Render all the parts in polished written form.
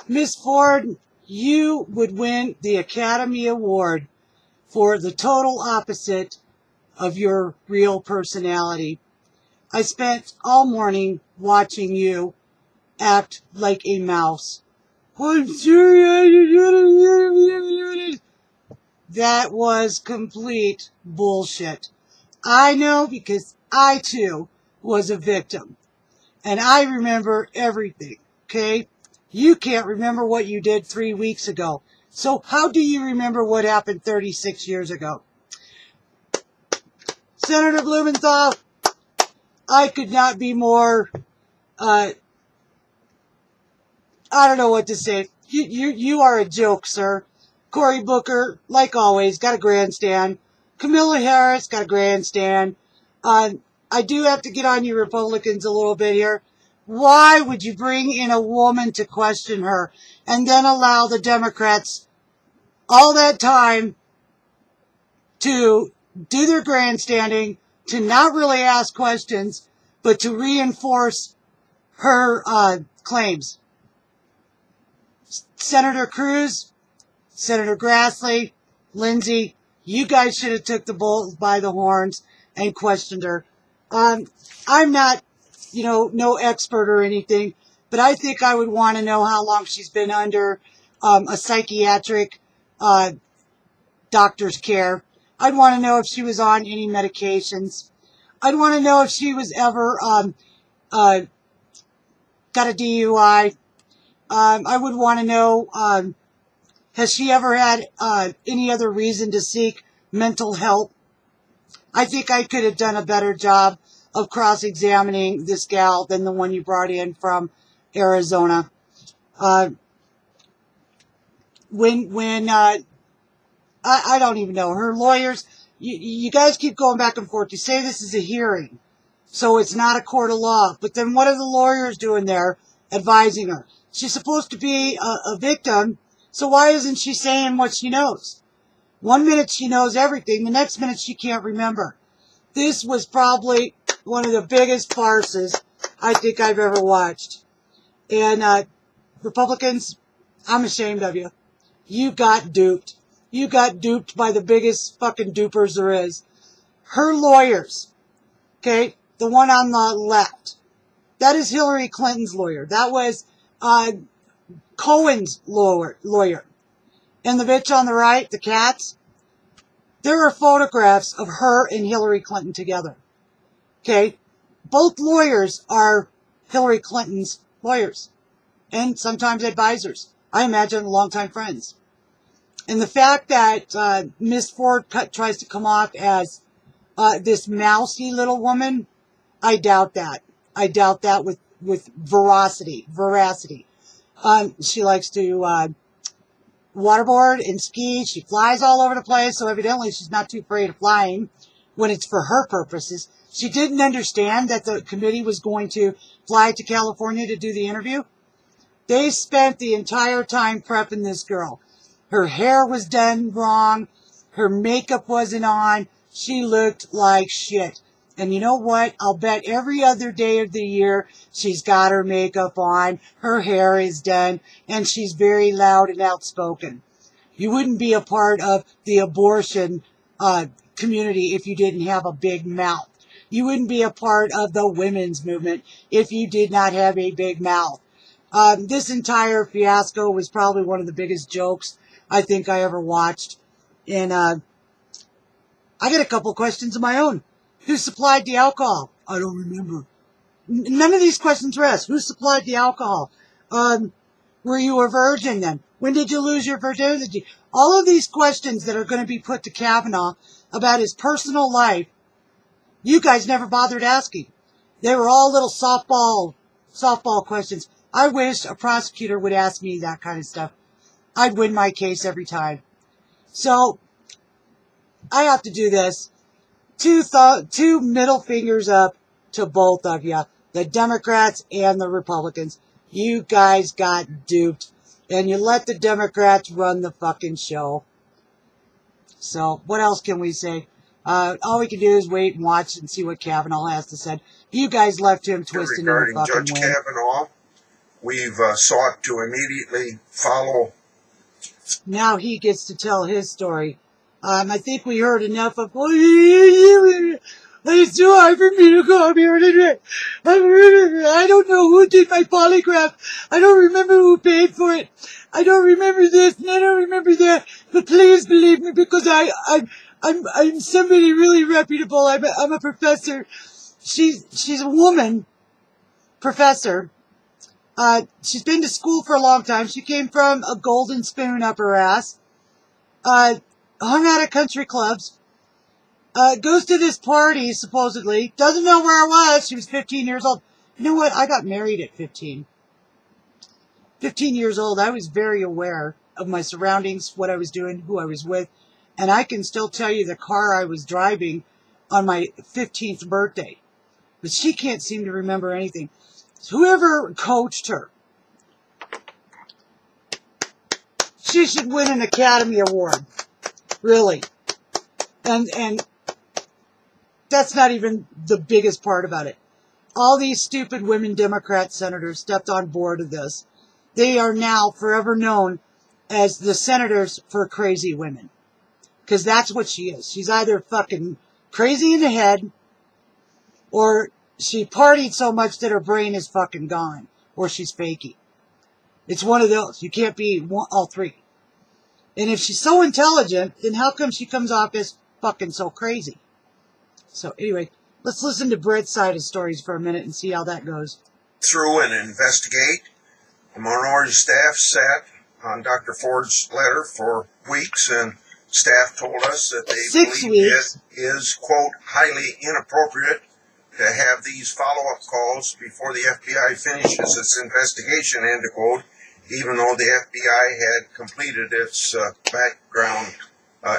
Miss Ford, you would win the Academy Award for the total opposite of your real personality. I spent all morning watching you act like a mouse. I'm serious. That was complete bullshit. I know because I too was a victim. And I remember everything, okay? You can't remember what you did 3 weeks ago. So how do you remember what happened 36 years ago? Senator Blumenthal, I could not be more, I don't know what to say. You are a joke, sir. Cory Booker, like always, got a grandstand. Kamala Harris got a grandstand. I do have to get on you Republicans a little bit here. Why would you bring in a woman to question her and then allow the Democrats all that time to do their grandstanding, to not really ask questions, but to reinforce her claims? Senator Cruz, Senator Grassley, Lindsey, you guys should have took the bull by the horns and questioned her. I'm not, no expert or anything, but I think I would want to know how long she's been under a psychiatric doctor's care. I'd want to know if she was on any medications. I'd want to know if she was ever got a DUI. I would want to know, has she ever had any other reason to seek mental help? I think I could have done a better job of cross-examining this gal than the one you brought in from Arizona. I don't even know. Her lawyers, you guys keep going back and forth. You say this is a hearing, so it's not a court of law. But then what are the lawyers doing there advising her? She's supposed to be a victim, so why isn't she saying what she knows? 1 minute she knows everything, the next minute she can't remember. This was probably one of the biggest farces I think I've ever watched. And Republicans, I'm ashamed of you. You got duped. You got duped by the biggest fucking dupers there is. Her lawyers, okay, the one on the left, that is Hillary Clinton's lawyer. That was Cohen's lawyer. And the bitch on the right, the cats, there are photographs of her and Hillary Clinton together. Okay? Both lawyers are Hillary Clinton's lawyers. And sometimes advisors. I imagine longtime friends. And the fact that Miss Ford tries to come off as this mousy little woman, I doubt that. I doubt that with veracity. She likes to waterboard and ski. She flies all over the place, so evidently she's not too afraid of flying when it's for her purposes. She didn't understand that the committee was going to fly to California to do the interview. They spent the entire time prepping this girl. Her hair was done wrong. Her makeup wasn't on. She looked like shit. And you know what? I'll bet every other day of the year she's got her makeup on, her hair is done, and she's very loud and outspoken. You wouldn't be a part of the abortion community if you didn't have a big mouth. You wouldn't be a part of the women's movement if you did not have a big mouth. This entire fiasco was probably one of the biggest jokes I think I ever watched. And I got a couple questions of my own. Who supplied the alcohol? I don't remember. None of these questions were asked. Who supplied the alcohol? Were you a virgin then? When did you lose your virginity? All of these questions that are going to be put to Kavanaugh about his personal life, you guys never bothered asking. They were all little softball questions. I wish a prosecutor would ask me that kind of stuff. I'd win my case every time. So, I have to do this. Two middle fingers up to both of you, the Democrats and the Republicans. You guys got duped, and you let the Democrats run the fucking show. So, what else can we say? All we can do is wait and watch and see what Kavanaugh has to say. You guys left him twisting in the fucking Regarding Judge wind. Kavanaugh, we've sought to immediately follow. Now he gets to tell his story. I think we heard enough of, it's too hard for me to come here today. I don't know who did my polygraph. I don't remember who paid for it. I don't remember this and I don't remember that. But please believe me, because I'm somebody really reputable. I'm a professor. She's a woman professor. She's been to school for a long time. She came from a golden spoon up her ass. Hung out at country clubs. Goes to this party, supposedly. Doesn't know where I was. She was 15 years old. You know what? I got married at 15. 15 years old. I was very aware of my surroundings, what I was doing, who I was with. And I can still tell you the car I was driving on my 15th birthday. But she can't seem to remember anything. Whoever coached her, she should win an Academy Award. Really. And that's not even the biggest part about it. All these stupid women Democrat senators stepped on board of this. They are now forever known as the senators for crazy women. Because that's what she is. She's either fucking crazy in the head, or she partied so much that her brain is fucking gone, or she's fakey. It's one of those. You can't be all three. And if she's so intelligent, then how come she comes off as fucking so crazy? So anyway, let's listen to Brett's side of stories for a minute and see how that goes. Through and investigate. The minority staff sat on Dr. Ford's letter for weeks, and staff told us that they believe it is, quote, highly inappropriate to have these follow-up calls before the FBI finishes its investigation, end quote, even though the FBI had completed its background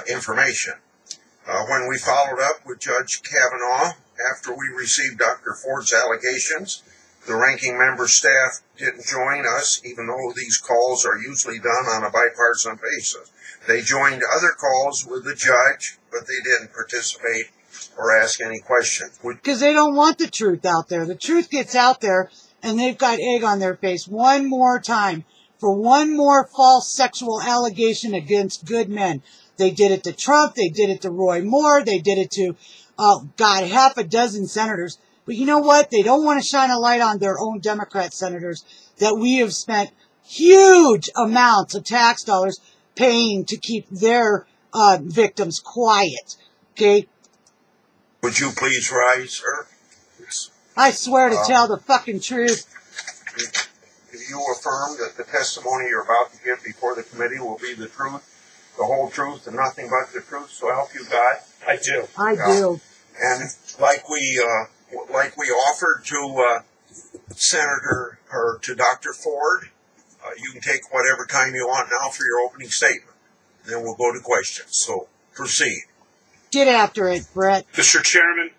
information. When we followed up with Judge Kavanaugh after we received Dr. Ford's allegations, the ranking member staff didn't join us, even though these calls are usually done on a bipartisan basis. They joined other calls with the judge, but they didn't participate or ask any questions. Because they don't want the truth out there. The truth gets out there, and they've got egg on their face one more time for one more false sexual allegation against good men. They did it to Trump. They did it to Roy Moore. They did it to, God, half a dozen senators. But you know what? They don't want to shine a light on their own Democrat senators that we have spent huge amounts of tax dollars paying to keep their victims quiet. Okay? Would you please rise, sir? I swear to tell the fucking truth. Do you affirm that the testimony you're about to give before the committee will be the truth, the whole truth, and nothing but the truth, so help you God? I do. I do. And like we offered to Senator, or to Dr. Ford, you can take whatever time you want now for your opening statement. Then we'll go to questions. So proceed. Get after it, Brett. Mr. Chairman,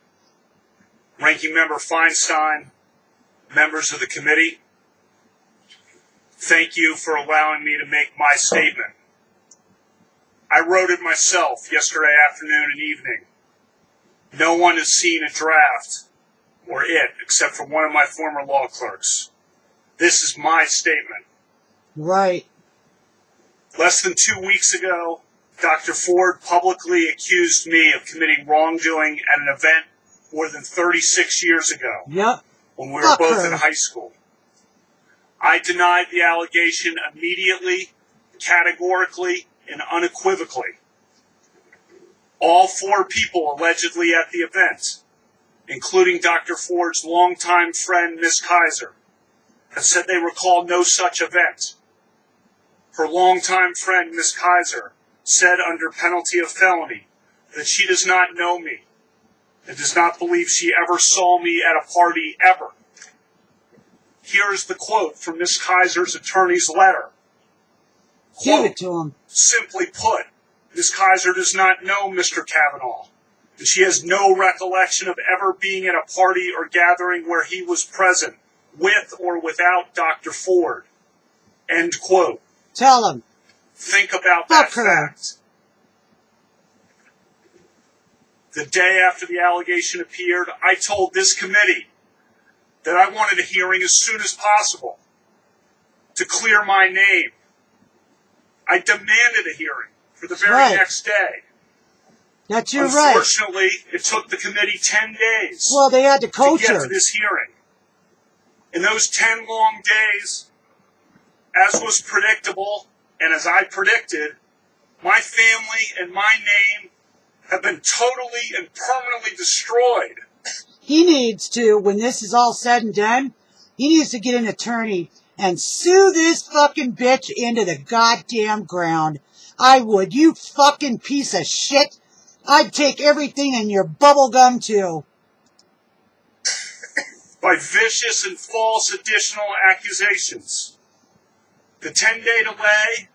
Ranking Member Feinstein, members of the committee, thank you for allowing me to make my statement. I wrote it myself yesterday afternoon and evening. No one has seen a draft or it except for one of my former law clerks. This is my statement. Right. Less than 2 weeks ago, Dr. Ford publicly accused me of committing wrongdoing at an event more than 36 years ago. Yep. When we were both in high school. I denied the allegation immediately, categorically, and unequivocally. All 4 people allegedly at the event, including Dr. Ford's longtime friend, Ms. Kaiser, have said they recall no such event. Her longtime friend, Ms. Kaiser, said under penalty of felony that she does not know me and does not believe she ever saw me at a party ever. Here is the quote from Ms. Kaiser's attorney's letter. Give it to him. Simply put, Ms. Kaiser does not know Mr. Kavanaugh, and she has no recollection of ever being at a party or gathering where he was present, with or without Dr. Ford. End quote. Tell him. Think about that fact. The day after the allegation appeared, I told this committee that I wanted a hearing as soon as possible. to clear my name. I demanded a hearing for the very next day. That's your right. Unfortunately, it took the committee 10 days well, they had to coach get her to this hearing. In those 10 long days, as was predictable, and as I predicted, my family and my name have been totally and permanently destroyed. He needs to, when this is all said and done, he needs to get an attorney and sue this fucking bitch into the goddamn ground. I would, you fucking piece of shit. I'd take everything in your bubble gum too. By vicious and false additional accusations. The 10-day delay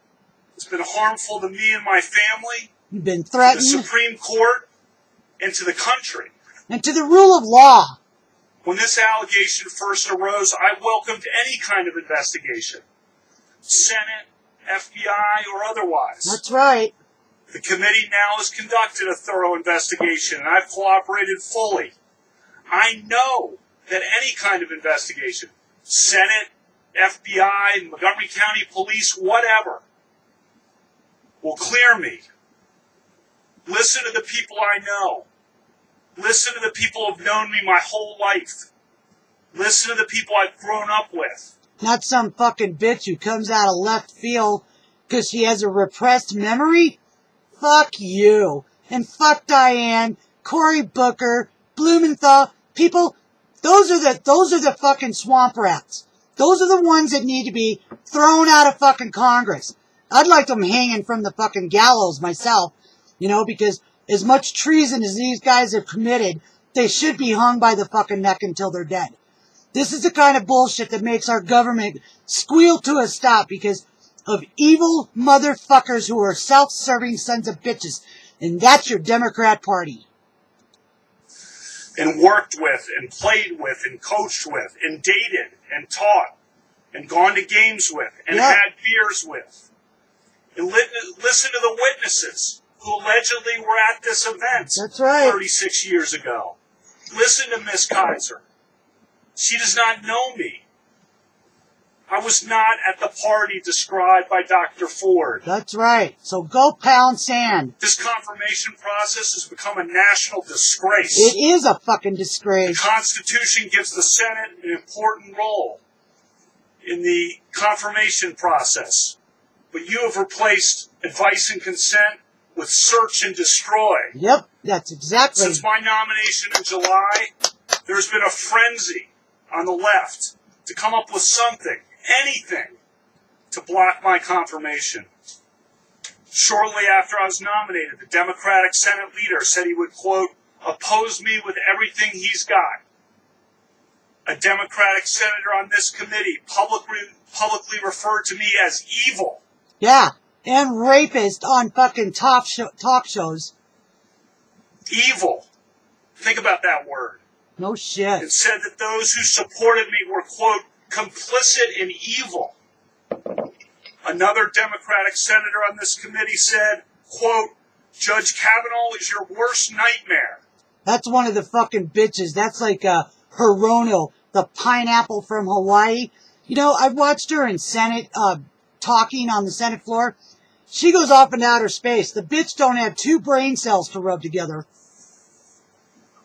has been harmful to me and my family. You've been threatened. To the Supreme Court and to the country. And to the rule of law. When this allegation first arose, I welcomed any kind of investigation. Senate, FBI, or otherwise. That's right. The committee now has conducted a thorough investigation, and I've cooperated fully. I know that any kind of investigation, Senate, FBI, Montgomery County Police, whatever, will clear me. Listen to the people I know. Listen to the people who've known me my whole life. Listen to the people I've grown up with. Not some fucking bitch who comes out of left field because she has a repressed memory. Fuck you. And fuck Diane, Cory Booker, Blumenthal. People, those are the fucking swamp rats. Those are the ones that need to be thrown out of fucking Congress. I'd like them hanging from the fucking gallows myself. You know, because as much treason as these guys have committed, they should be hung by the fucking neck until they're dead. This is the kind of bullshit that makes our government squeal to a stop because of evil motherfuckers who are self-serving sons of bitches. And that's your Democrat Party. And worked with, and played with, and coached with, and dated, and taught, and gone to games with, and had beers with. And listen to the witnesses who allegedly were at this event. That's right. 36 years ago. Listen to Miss Kaiser. She does not know me. I was not at the party described by Dr. Ford. That's right. So go pound sand. This confirmation process has become a national disgrace. It is a fucking disgrace. The Constitution gives the Senate an important role in the confirmation process. But you have replaced advice and consent with search and destroy. Yep, that's exactly. Since my nomination in July, there's been a frenzy on the left to come up with something, anything, to block my confirmation. Shortly after I was nominated, the Democratic Senate leader said he would, quote, oppose me with everything he's got. A Democratic senator on this committee publicly referred to me as evil. Yeah, and rapist on fucking talk shows. Evil. Think about that word. No shit. And said that those who supported me were, quote, complicit in evil. Another Democratic senator on this committee said, quote, Judge Kavanaugh is your worst nightmare. That's one of the fucking bitches. That's like Hirono, the pineapple from Hawaii. You know, I watched her in Senate talking on the Senate floor. She goes off into outer space. The bitch don't have 2 brain cells to rub together.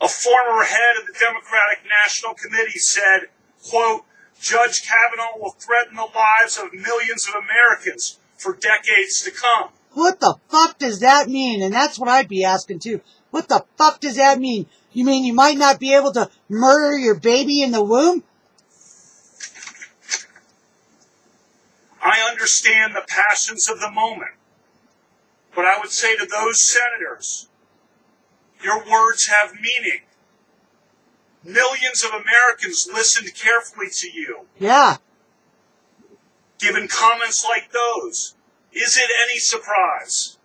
A former head of the Democratic National Committee said, quote, Judge Kavanaugh will threaten the lives of millions of Americans for decades to come. What the fuck does that mean? And that's what I'd be asking too. What the fuck does that mean? You mean you might not be able to murder your baby in the womb? I understand the passions of the moment. But I would say to those senators, your words have meaning. Millions of Americans listened carefully to you. Yeah. Given comments like those, is it any surprise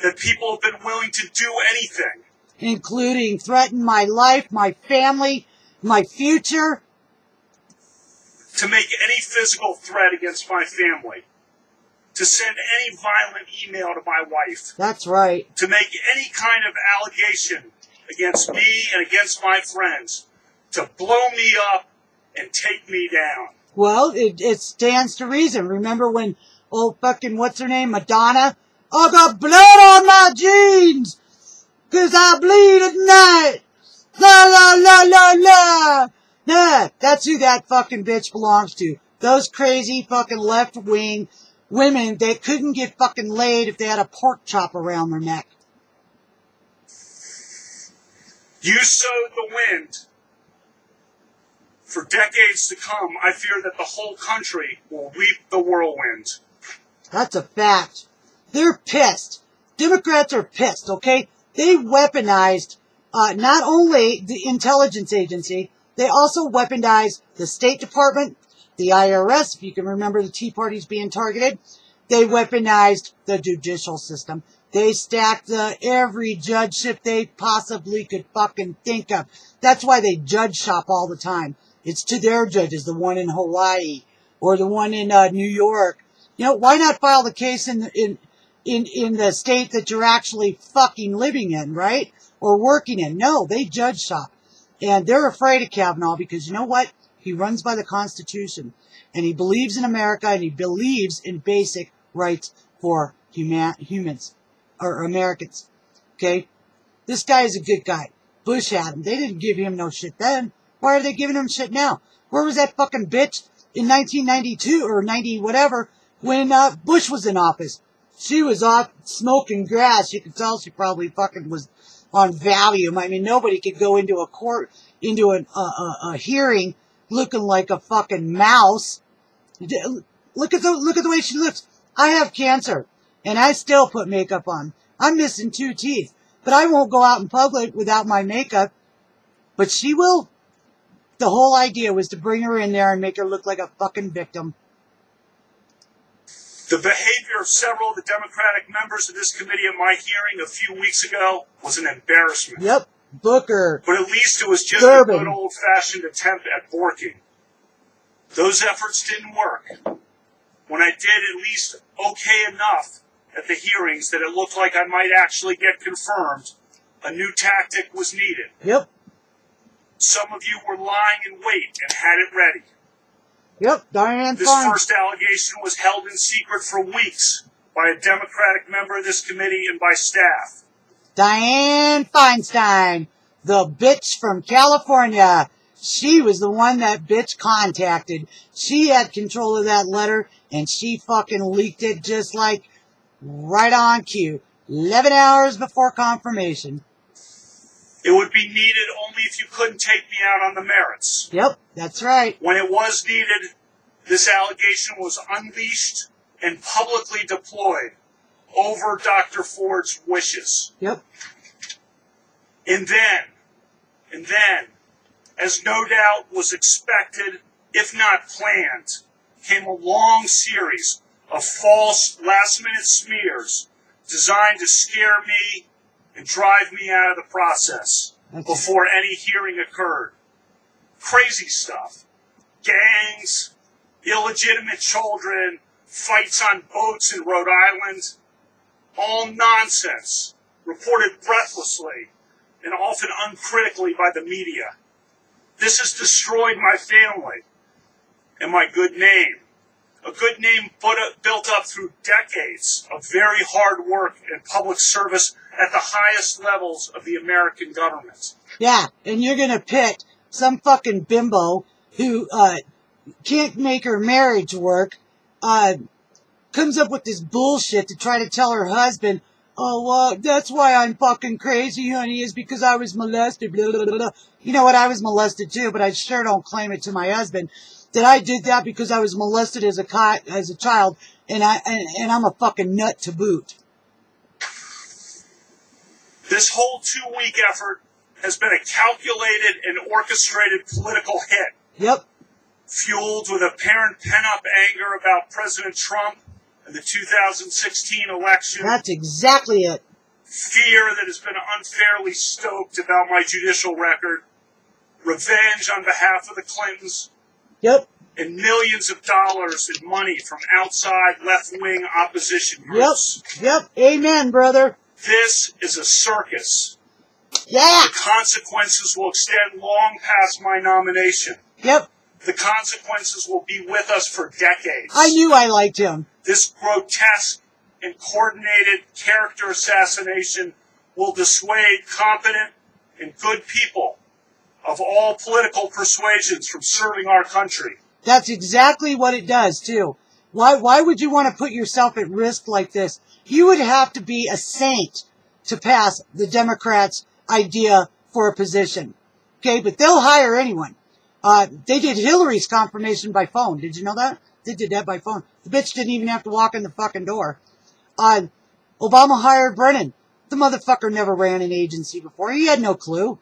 that people have been willing to do anything? Including threaten my life, my family, my future. To make any physical threat against my family. To send any violent email to my wife. That's right. To make any kind of allegation against me and against my friends. To blow me up and take me down. Well, it stands to reason. Remember when old fucking, what's her name, Madonna? I got blood on my jeans, 'cause I bleed at night. La la la la la. Nah, that's who that fucking bitch belongs to. Those crazy fucking left-wing women that couldn't get fucking laid if they had a pork chop around their neck. You sowed the wind. For decades to come, I fear that the whole country will reap the whirlwind. That's a fact. They're pissed. Democrats are pissed, okay? They weaponized not only the intelligence agency, they also weaponized the State Department, the IRS, if you can remember the Tea Party's being targeted. They weaponized the judicial system. They stacked every judgeship they possibly could fucking think of. That's why they judge shop all the time. It's to their judges, the one in Hawaii or the one in New York. You know, why not file the case in the state that you're actually fucking living in, right? Or working in. No, they judge shop. And they're afraid of Kavanaugh because you know what? He runs by the Constitution. And he believes in America and he believes in basic rights for humans. Or Americans. Okay? This guy is a good guy. Bush had him. They didn't give him no shit then. Why are they giving him shit now? Where was that fucking bitch in 1992 or 90 whatever when Bush was in office? She was off smoking grass. You could tell she probably fucking was on Valium. I mean, nobody could go into a court, into a hearing looking like a fucking mouse. Look at the way she looks. I have cancer. And I still put makeup on. I'm missing 2 teeth. But I won't go out in public without my makeup. But she will. The whole idea was to bring her in there and make her look like a fucking victim. The behavior of several of the Democratic members of this committee at my hearing a few weeks ago was an embarrassment. Yep. Booker. But at least it was just Durbin. a good old-fashioned attempt at borking. Those efforts didn't work. When I did at least okay enough at the hearings that it looked like I might actually get confirmed, a new tactic was needed. Yep. Some of you were lying in wait and had it ready. Yep, Diane This Feinstein. first allegation was held in secret for weeks by a Democratic member of this committee and by staff. Diane Feinstein, the bitch from California. She was the one that bitch contacted. She had control of that letter, and she fucking leaked it just like right on cue. 11 hours before confirmation. It would be needed only if you couldn't take me out on the merits. Yep, that's right. When it was needed, this allegation was unleashed and publicly deployed over Dr. Ford's wishes. Yep. And then, as no doubt was expected, if not planned, came a long series of false last-minute smears designed to scare me and drive me out of the process before any hearing occurred. Crazy stuff. Gangs, illegitimate children, fights on boats in Rhode Island. All nonsense, reported breathlessly and often uncritically by the media. This has destroyed my family and my good name. A good name built up through decades of very hard work and public service at the highest levels of the American government. Yeah, and you're going to pick some fucking bimbo who can't make her marriage work, comes up with this bullshit to try to tell her husband, oh, that's why I'm fucking crazy, honey, is because I was molested, blah, blah, blah, blah. You know what, I was molested too, but I sure don't claim it to my husband. That I did that because I was molested as a child, and I'm a fucking nut to boot. This whole 2-week effort has been a calculated and orchestrated political hit. Yep. Fueled with apparent pent-up anger about President Trump and the 2016 election. That's exactly it. Fear that has been unfairly stoked about my judicial record. Revenge on behalf of the Clintons. Yep. And millions of dollars in money from outside left-wing opposition groups. Yep. Amen, brother. This is a circus. Yeah. The consequences will extend long past my nomination. Yep. The consequences will be with us for decades. I knew I liked him. This grotesque and coordinated character assassination will dissuade competent and good people of all political persuasions from serving our country. That's exactly what it does, too. Why would you want to put yourself at risk like this? You would have to be a saint to pass the Democrats' idea for a position. Okay, but they'll hire anyone. They did Hillary's confirmation by phone. Did you know that? They did that by phone. The bitch didn't even have to walk in the fucking door. Obama hired Brennan. The motherfucker never ran an agency before. He had no clue.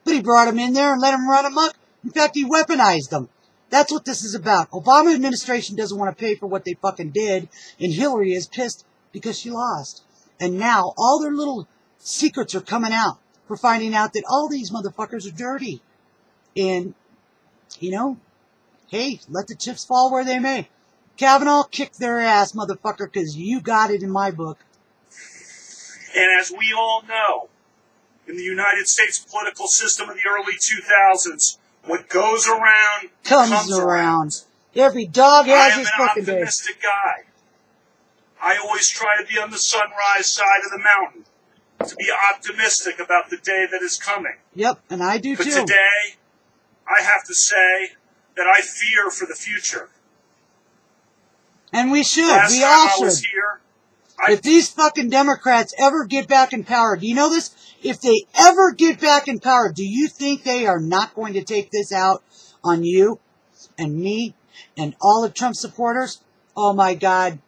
But he brought him in there and let him run amok. In fact, he weaponized them. That's what this is about. Obama administration doesn't want to pay for what they fucking did. And Hillary is pissed because she lost. And now all their little secrets are coming out for finding out that all these motherfuckers are dirty. And, you know, hey, let the chips fall where they may. Kavanaugh, kick their ass, motherfucker, because you got it in my book. And as we all know, in the United States political system of the early 2000s, what goes around comes around. Every dog has his fucking fucking day. I am an optimistic guy. I always try to be on the sunrise side of the mountain, to be optimistic about the day that is coming. Yep, and I do but too. But today, I have to say that I fear for the future. And we should. Last we time all I should. was here, If these fucking Democrats ever get back in power, do you know this? If they ever get back in power, do you think they are not going to take this out on you and me and all of Trump's supporters? Oh my God.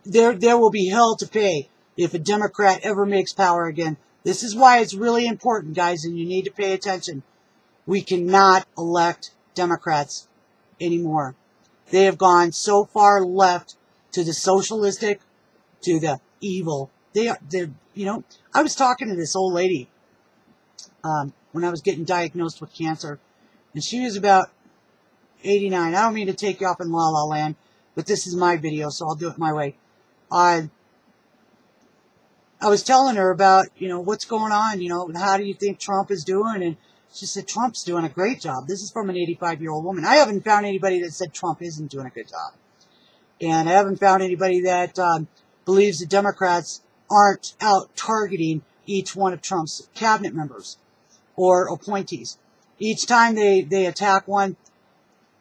There will be hell to pay if a Democrat ever makes power again. This is why it's really important, guys, and you need to pay attention. We cannot elect Democrats anymore. They have gone so far left to the socialistic, to the evil. They're, you know, I was talking to this old lady when I was getting diagnosed with cancer, and she was about 89. I don't mean to take you off in La La Land, but this is my video, so I'll do it my way. I was telling her about, you know, what's going on, you know, how do you think Trump is doing? And she said, Trump's doing a great job. This is from an 85-year-old woman. I haven't found anybody that said Trump isn't doing a good job. And I haven't found anybody that believes the Democrats aren't out targeting each one of Trump's cabinet members or appointees. Each time they attack one,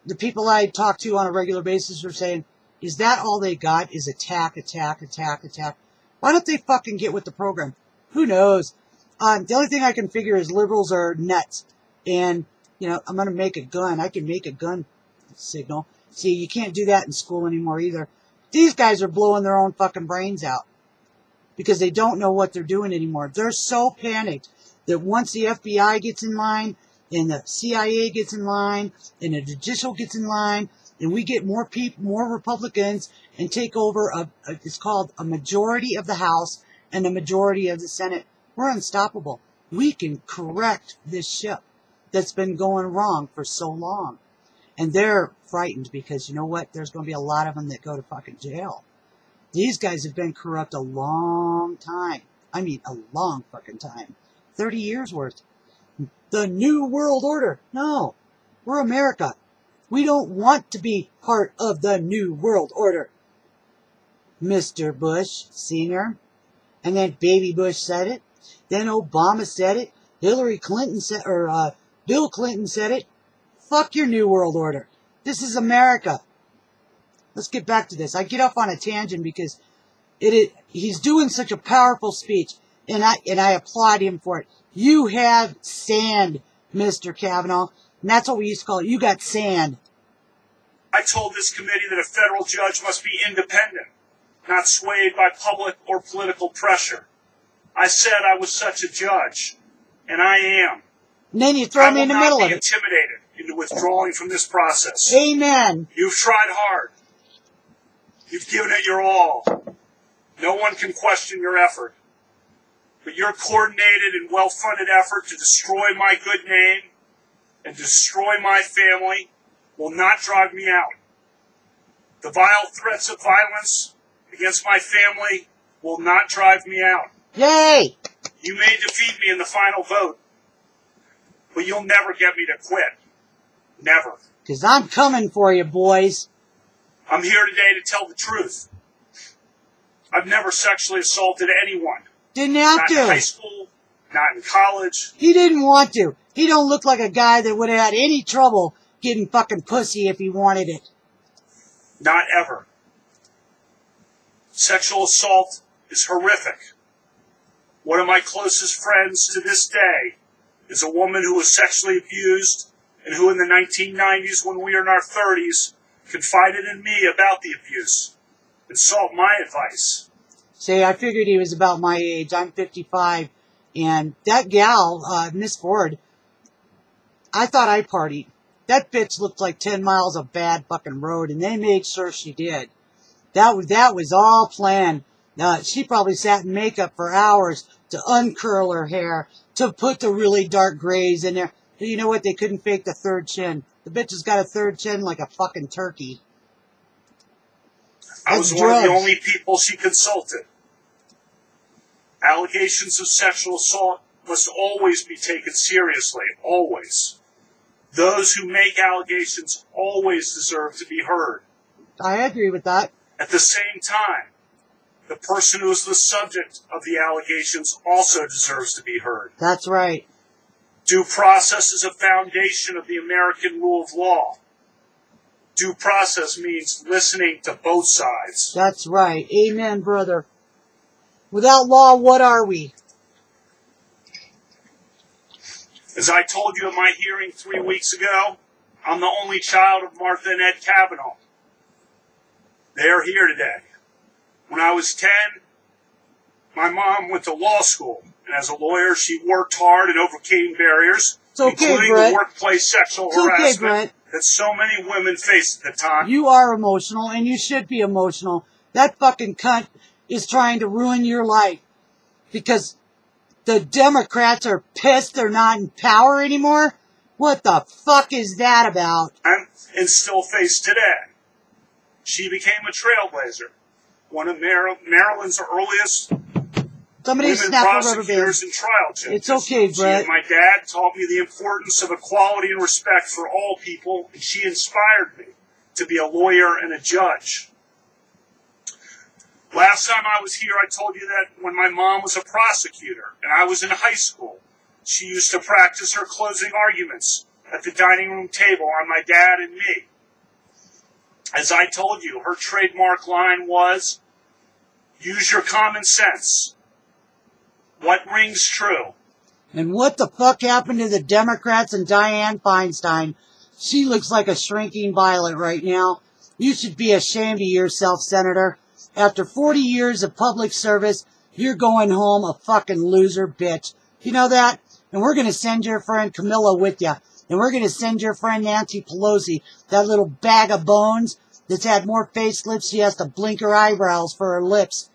the people I talk to on a regular basis are saying, is that all they got is attack, attack, attack, attack? Why don't they fucking get with the program? Who knows? The only thing I can figure is liberals are nuts. And, you know, I'm going to make a gun. I can make a gun signal. See, you can't do that in school anymore either. These guys are blowing their own fucking brains out because they don't know what they're doing anymore. They're so panicked that once the FBI gets in line and the CIA gets in line and the judicial gets in line and we get more people, more Republicans and take over it's called a majority of the House and a majority of the Senate, we're unstoppable. We can correct this ship that's been going wrong for so long. And they're frightened because, you know what? There's going to be a lot of them that go to fucking jail. These guys have been corrupt a long time. I mean, a long fucking time. 30 years worth. The New World Order. No. We're America. We don't want to be part of the New World Order. Mr. Bush Sr. And then Baby Bush said it. Then Obama said it. Hillary Clinton said, or Bill Clinton said it. Fuck your New World Order. This is America. Let's get back to this. I get off on a tangent because he's doing such a powerful speech, and I applaud him for it. You have sand, Mr. Kavanaugh, and that's what we used to call it. You got sand. I told this committee that a federal judge must be independent, not swayed by public or political pressure. I said I was such a judge, and I am. And then you throw me in the middle of it. I will not be intimidated into withdrawing from this process. Amen. You've tried hard. You've given it your all. No one can question your effort. But your coordinated and well-funded effort to destroy my good name and destroy my family will not drive me out. The vile threats of violence against my family will not drive me out. Yay! You may defeat me in the final vote, but you'll never get me to quit. Never. Because I'm coming for you, boys. I'm here today to tell the truth. I've never sexually assaulted anyone. Didn't have not to. Not in high school, not in college. He didn't want to. He don't look like a guy that would have had any trouble getting fucking pussy if he wanted it. Not ever. Sexual assault is horrific. One of my closest friends to this day is a woman who was sexually abused and who in the 1990s, when we were in our 30s, confided in me about the abuse and sought my advice. See, I figured he was about my age. I'm 55. And that gal, Miss Ford, I thought I partied. That bitch looked like 10 miles of bad fucking road, and they made sure she did. That was all planned. She probably sat in makeup for hours to uncurl her hair, to put the really dark grays in there. But you know what? They couldn't fake the third chin. The bitch has got a third chin like a fucking turkey. I was one of the only people she consulted. Allegations of sexual assault must always be taken seriously. Always. Those who make allegations always deserve to be heard. I agree with that. At the same time, the person who is the subject of the allegations also deserves to be heard. That's right. Due process is a foundation of the American rule of law. Due process means listening to both sides. That's right. Amen, brother. Without law, what are we? As I told you at my hearing 3 weeks ago, I'm the only child of Martha and Ed KAVENAUGH. They are here today. When I was 10, my mom went to law school, and as a lawyer, she worked hard and overcame barriers, including the workplace sexual harassment that so many women faced at the time. You are emotional, and you should be emotional. That fucking cunt is trying to ruin your life because the Democrats are pissed they're not in power anymore. What the fuck is that about? And still face today. She became a trailblazer, one of Maryland's earliest women prosecutors and trial judges. It's okay, Brett. She and my dad taught me the importance of equality and respect for all people, and she inspired me to be a lawyer and a judge. Last time I was here, I told you that when my mom was a prosecutor and I was in high school, she used to practice her closing arguments at the dining room table on my dad and me. As I told you, her trademark line was, use your common sense. What rings true? And what the fuck happened to the Democrats and Dianne Feinstein? She looks like a shrinking violet right now. You should be ashamed of yourself, Senator. After 40 years of public service, you're going home a fucking loser bitch. You know that? And we're going to send your friend KAMILLA with you. And we're going to send your friend Nancy Pelosi, that little bag of bones that's had more facelifts she has to blink her eyebrows for her lips.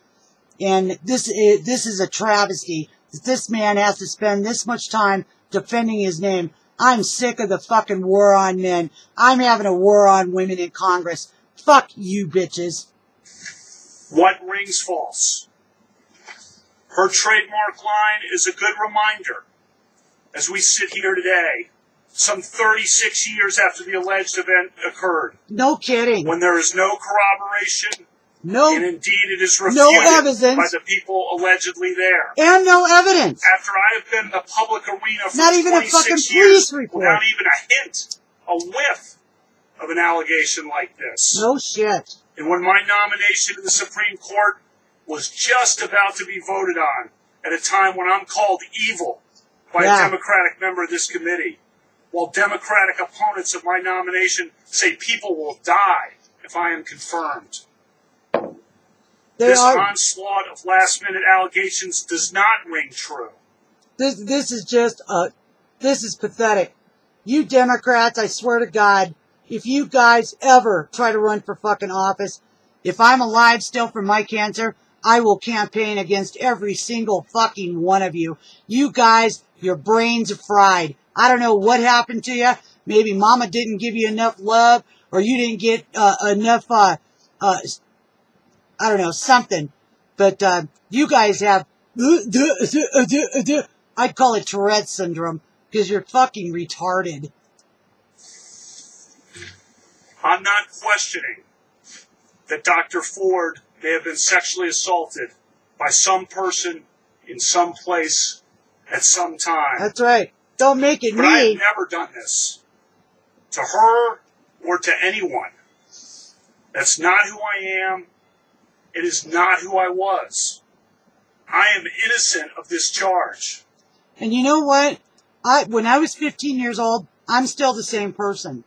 And this is a travesty that this man has to spend this much time defending his name. I'm sick of the fucking war on men. I'm having a war on women in Congress. Fuck you bitches. What rings false? Her trademark line is a good reminder as we sit here today, some 36 years after the alleged event occurred. No kidding. When there is no corroboration, and indeed it is refuted by the people allegedly there. And no evidence. After I have been in the public arena for not even 26 a fucking years police report. Without even a hint, a whiff of an allegation like this. No shit. And when my nomination to the Supreme Court was just about to be voted on, at a time when I'm called evil by a Democratic member of this committee, while Democratic opponents of my nomination say people will die if I am confirmed. This onslaught of last-minute allegations does not ring true. This is pathetic. You Democrats, I swear to God, if you guys ever try to run for fucking office, if I'm alive still from my cancer, I will campaign against every single fucking one of you. You guys, your brains are fried. I don't know what happened to you. Maybe mama didn't give you enough love, or you didn't get enough, I don't know, something. But you guys have, I'd call it Tourette's syndrome, because you're fucking retarded. I'm not questioning that Dr. Ford may have been sexually assaulted by some person in some place at some time. That's right. Don't make it but me. I have never done this to her or to anyone. That's not who I am. It is not who I was. I am innocent of this charge. And you know what? When I was 15 years old, I'm still the same person.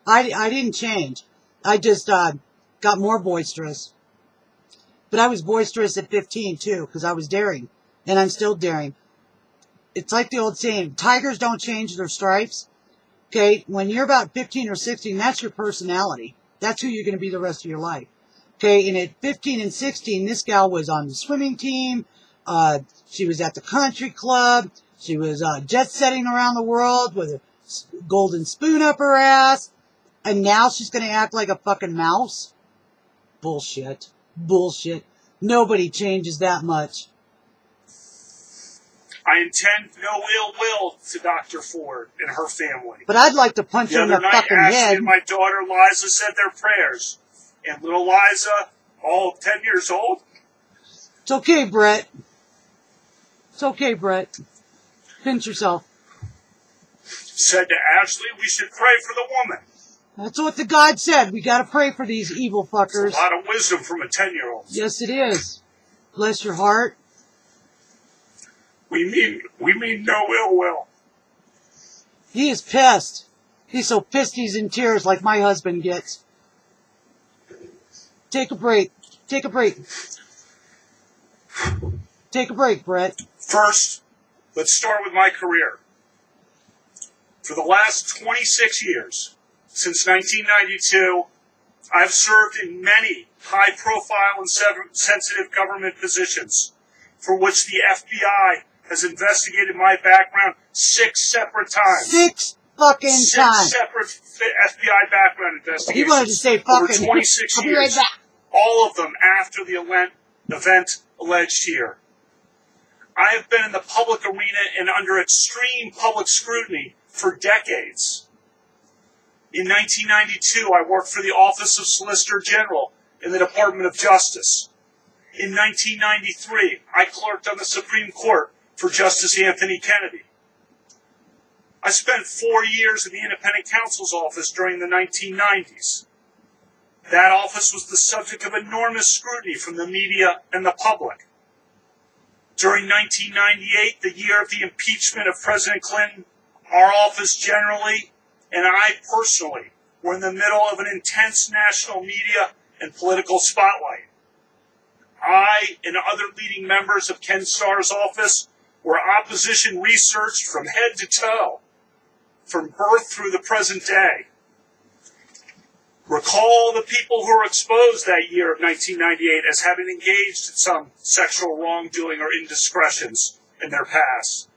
I didn't change. I just got more boisterous. But I was boisterous at 15 too, because I was daring. And I'm still daring. It's like the old saying, tigers don't change their stripes. Okay, when you're about 15 or 16, that's your personality. That's who you're going to be the rest of your life. Okay, and at 15 and 16, this gal was on the swimming team. She was at the country club. She was jet-setting around the world with a golden spoon up her ass. And now she's going to act like a fucking mouse? Bullshit. Bullshit. Nobody changes that much. I intend no ill will to Dr. Ford and her family. But I'd like to punch her in the fucking head. Ashley and my daughter Liza said their prayers. And little Liza, all 10 years old. It's okay, Brett. It's okay, Brett. Pinch yourself. Said to Ashley, we should pray for the woman. That's what the God said. We got to pray for these evil fuckers. It's a lot of wisdom from a 10-year-old. Yes, it is. Bless your heart. We mean no ill will. He is pissed. He's so pissed he's in tears like my husband gets. Take a break. Take a break. Take a break, Brett. First, let's start with my career. For the last 26 years, since 1992, I've served in many high-profile and sensitive government positions, for which the FBI has investigated my background 6 separate times. 6 fucking times. 6 separate FBI background investigations. He wanted to say fucking. Over 26 I'll years. be right back. All of them after the event alleged here. I have been in the public arena and under extreme public scrutiny for decades. In 1992, I worked for the Office of Solicitor General in the Department of Justice. In 1993, I clerked on the Supreme Court for Justice Anthony Kennedy. I spent 4 years in the Independent Counsel's Office during the 1990s. That office was the subject of enormous scrutiny from the media and the public. During 1998, the year of the impeachment of President Clinton, our office generally, and I personally, were in the middle of an intense national media and political spotlight. I and other leading members of Ken Starr's office were opposition researched from head to toe, from birth through the present day. Recall the people who were exposed that year of 1998 as having engaged in some sexual wrongdoing or indiscretions in their past.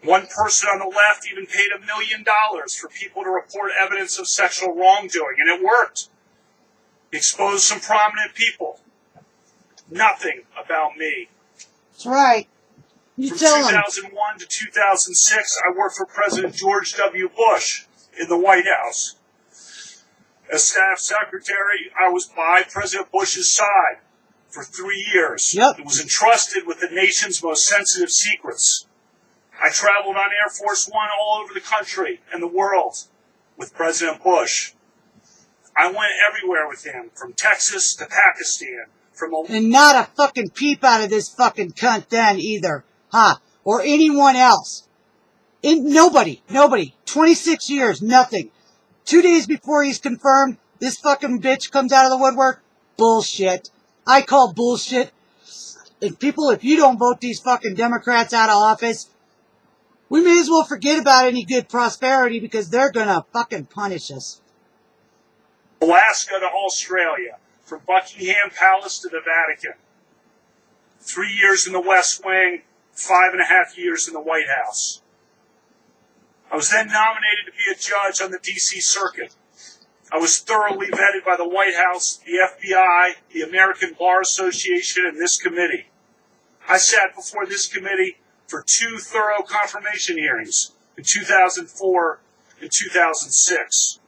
One person on the left even paid $1 million for people to report evidence of sexual wrongdoing, and it worked. He exposed some prominent people. Nothing about me. That's right. From 2001 to 2006, I worked for President George W. Bush in the White House. As staff secretary, I was by President Bush's side for 3 years. Yep. It was entrusted with the nation's most sensitive secrets. I traveled on Air Force One all over the country and the world with President Bush. I went everywhere with him, from Texas to Pakistan. And not a fucking peep out of this fucking cunt then either. Huh? Or anyone else. Nobody. 26 years, nothing. 2 days before he's confirmed, this fucking bitch comes out of the woodwork. Bullshit. I call bullshit. And people, if you don't vote these fucking Democrats out of office, we may as well forget about any good prosperity because they're gonna fucking punish us. Alaska to Australia, from Buckingham Palace to the Vatican. 3 years in the West Wing, 5.5 years in the White House. I was then nominated to be a judge on the D.C. Circuit. I was thoroughly vetted by the White House, the FBI, the American Bar Association, and this committee. I sat before this committee for 2 thorough confirmation hearings in 2004 and 2006.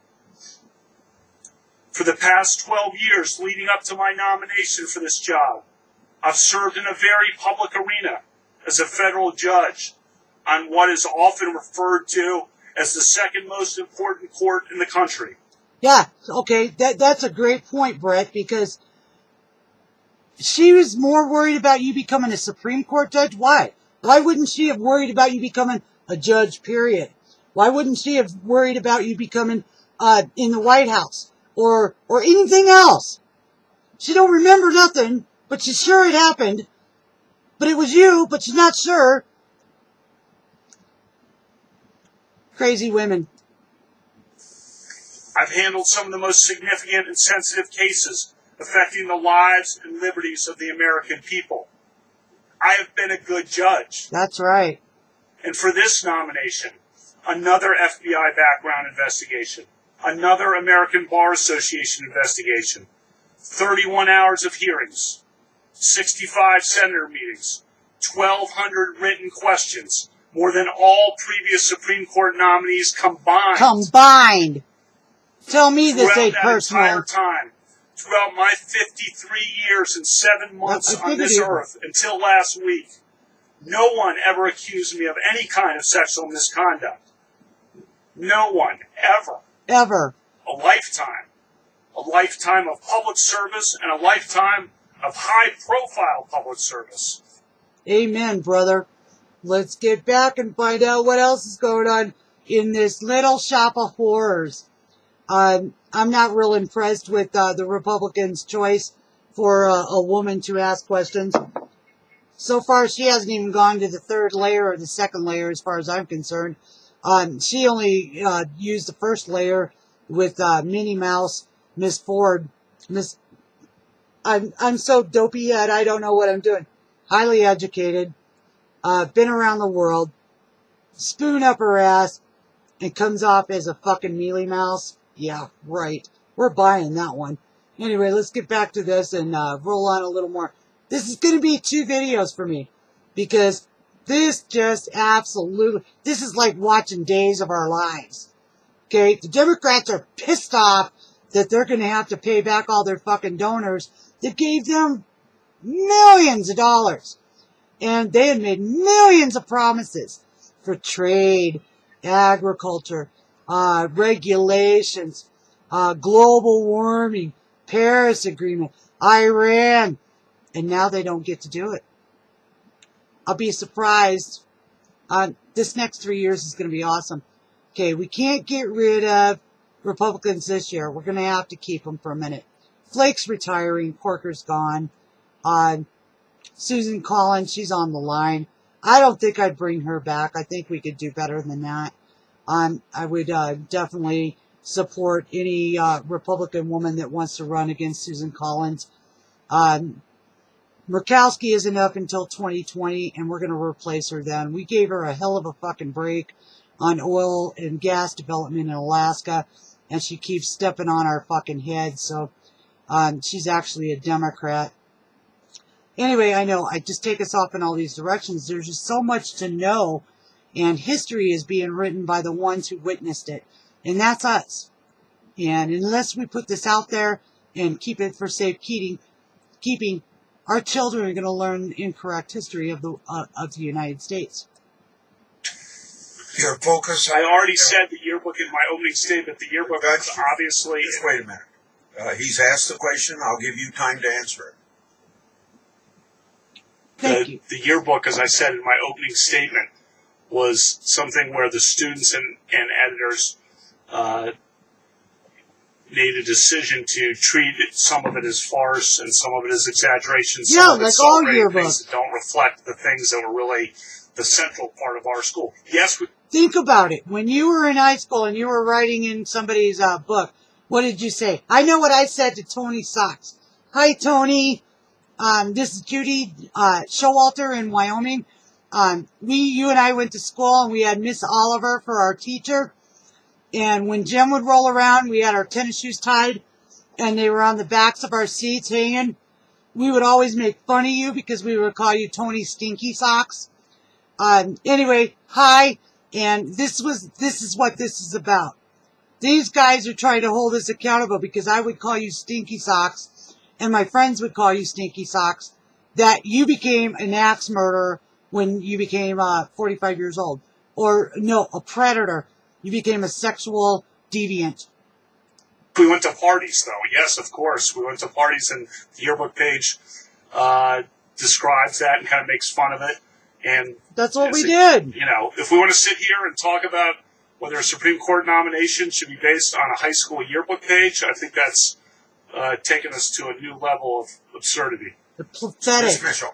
For the past 12 years leading up to my nomination for this job, I've served in a very public arena as a federal judge on what is often referred to as the second most important court in the country. Yeah, okay, that's a great point, Brett, because she was more worried about you becoming a Supreme Court judge. Why? Why wouldn't she have worried about you becoming a judge, period? Why wouldn't she have worried about you becoming in the White House or anything else? She don't remember nothing, but she's sure it happened. But it was you, but she's not sure. Crazy women. I've handled some of the most significant and sensitive cases affecting the lives and liberties of the American people. I have been a good judge. That's right. And for this nomination, another FBI background investigation, another American Bar Association investigation, 31 hours of hearings, 65 senator meetings, 1,200 written questions, more than all previous Supreme Court nominees combined. Combined. Tell me this ain't personal. Entire time, throughout my 53 years and 7 months on this earth until last week, no one ever accused me of any kind of sexual misconduct. No one, ever. Ever. A lifetime of public service, and a lifetime of high-profile public service. Amen, brother. Let's get back and find out what else is going on in this little shop of horrors. I'm not real impressed with the Republicans' choice for a woman to ask questions. So far, she hasn't even gone to the third layer or the second layer as far as I'm concerned. She only used the first layer with Minnie Mouse, Miss Ford. I'm so dopey yet, I don't know what I'm doing. Highly educated, been around the world, spoon up her ass, and comes off as a fucking mealy mouse. Yeah, right. We're buying that one. Anyway, let's get back to this and roll on a little more. This is going to be 2 videos for me, because this just absolutely, this is like watching Days of Our Lives. Okay, the Democrats are pissed off that they're going to have to pay back all their fucking donors that gave them millions of dollars. And they had made millions of promises for trade, agriculture, regulations, global warming, Paris Agreement, Iran, and now they don't get to do it. I'll be surprised. This next 3 years is going to be awesome. Okay, we can't get rid of Republicans this year. We're going to have to keep them for a minute. Flake's retiring. Corker's gone. Susan Collins, she's on the line. I don't think I'd bring her back. I think we could do better than that. I would definitely support any Republican woman that wants to run against Susan Collins. Murkowski isn't up until 2020, and we're going to replace her then. We gave her a hell of a fucking break on oil and gas development in Alaska, and she keeps stepping on our fucking heads. So she's actually a Democrat. Anyway, I know I just take us off in all these directions. There's just so much to know, and history is being written by the ones who witnessed it, and that's us. And unless we put this out there and keep it for safekeeping, our children are going to learn the incorrect history of the United States. Your focus. I already said the yearbook in my opening statement. The yearbook is obviously. Just wait a minute. He's asked the question. I'll give you time to answer it. Thank you. The yearbook, as I said in my opening statement, was something where the students and editors made a decision to treat some of it as farce and some of it as exaggeration. Yeah, some of like all yearbooks. Things that don't reflect the things that were really the central part of our school. Yes. Think about it. When you were in high school and you were writing in somebody's book, what did you say? I know what I said to Tony Socks. Hi, Tony. This is Judy Showalter in Wyoming. You and I went to school, and we had Miss Oliver for our teacher. And when Jim would roll around, we had our tennis shoes tied, and they were on the backs of our seats hanging. We would always make fun of you because we would call you Tony Stinky Socks. Anyway, hi, and this is what this is about. These guys are trying to hold us accountable because I would call you stinky socks, and my friends would call you stinky socks, that you became an axe murderer when you became 45 years old. Or, no, a predator. You became a sexual deviant. We went to parties, though. Yes, of course. We went to parties, and the yearbook page describes that and kind of makes fun of it. And that's what we did. You know, if we want to sit here and talk about whether a Supreme Court nomination should be based on a high school yearbook page, I think that's taken us to a new level of absurdity. Pathetic. Ms. Mitchell.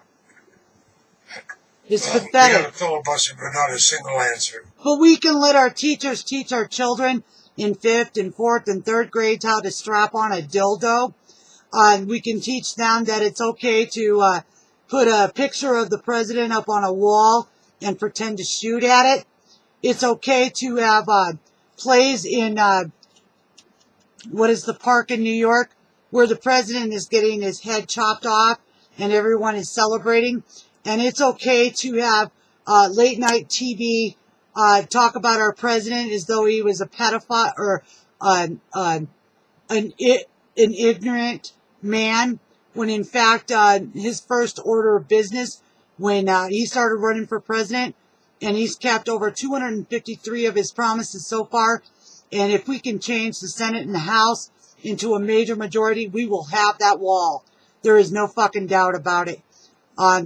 It's pathetic. We got a filibuster, but not a single answer. But we can let our teachers teach our children in 5th and 4th and 3rd grades how to strap on a dildo. We can teach them that it's okay to put a picture of the president up on a wall and pretend to shoot at it. It's okay to have plays in, what is the park in New York, where the president is getting his head chopped off and everyone is celebrating. And it's okay to have late night TV talk about our president as though he was a pedophile or an ignorant man, when in fact his first order of business when he started running for president, and he's kept over 253 of his promises so far. And if we can change the Senate and the House into a major majority, we will have that wall. There is no fucking doubt about it.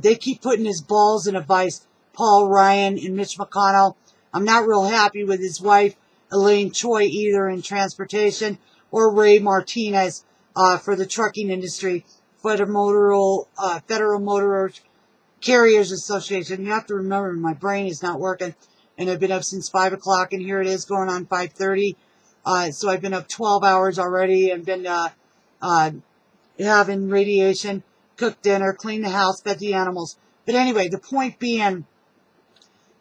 They keep putting his balls in a vice, Paul Ryan and Mitch McConnell. I'm not real happy with his wife, Elaine Choi, either in transportation, or Ray Martinez for the trucking industry, Federal Motor Carriers Association. You have to remember, my brain is not working, and I've been up since 5 o'clock, and here it is going on 5:30. So I've been up 12 hours already, and been having radiation, cooked dinner, cleaned the house, fed the animals. But anyway, the point being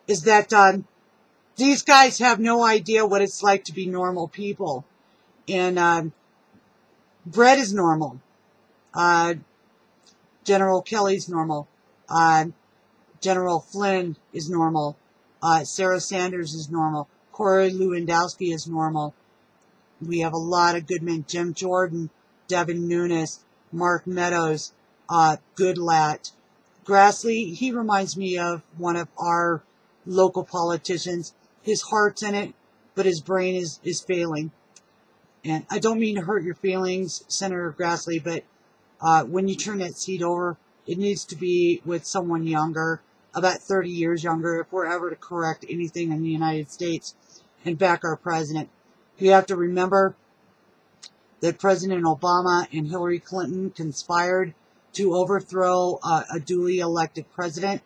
is that these guys have no idea what it's like to be normal people. And Brett is normal. General Kelly's normal. General Flynn is normal. Sarah Sanders is normal. Corey Lewandowski is normal. We have a lot of good men. Jim Jordan, Devin Nunes, Mark Meadows, Goodlatte. Grassley, he reminds me of one of our local politicians. His heart's in it, but his brain is failing. And I don't mean to hurt your feelings, Senator Grassley, but when you turn that seat over, it needs to be with someone younger, about 30 years younger, if we're ever to correct anything in the United States and back our president. You have to remember that President Obama and Hillary Clinton conspired to overthrow a duly elected president,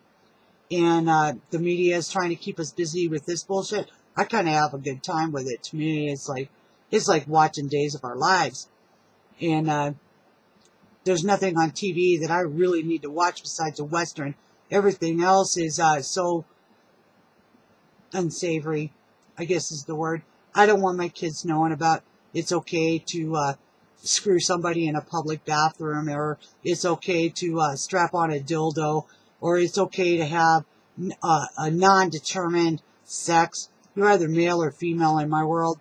and the media is trying to keep us busy with this bullshit. I kind of have a good time with it. To me, it's like watching Days of Our Lives. And there's nothing on TV that I really need to watch besides a Western. Everything else is so unsavory, I guess is the word. I don't want my kids knowing about it's okay to screw somebody in a public bathroom, or it's okay to strap on a dildo, or it's okay to have a non-determined sex. You're either male or female in my world.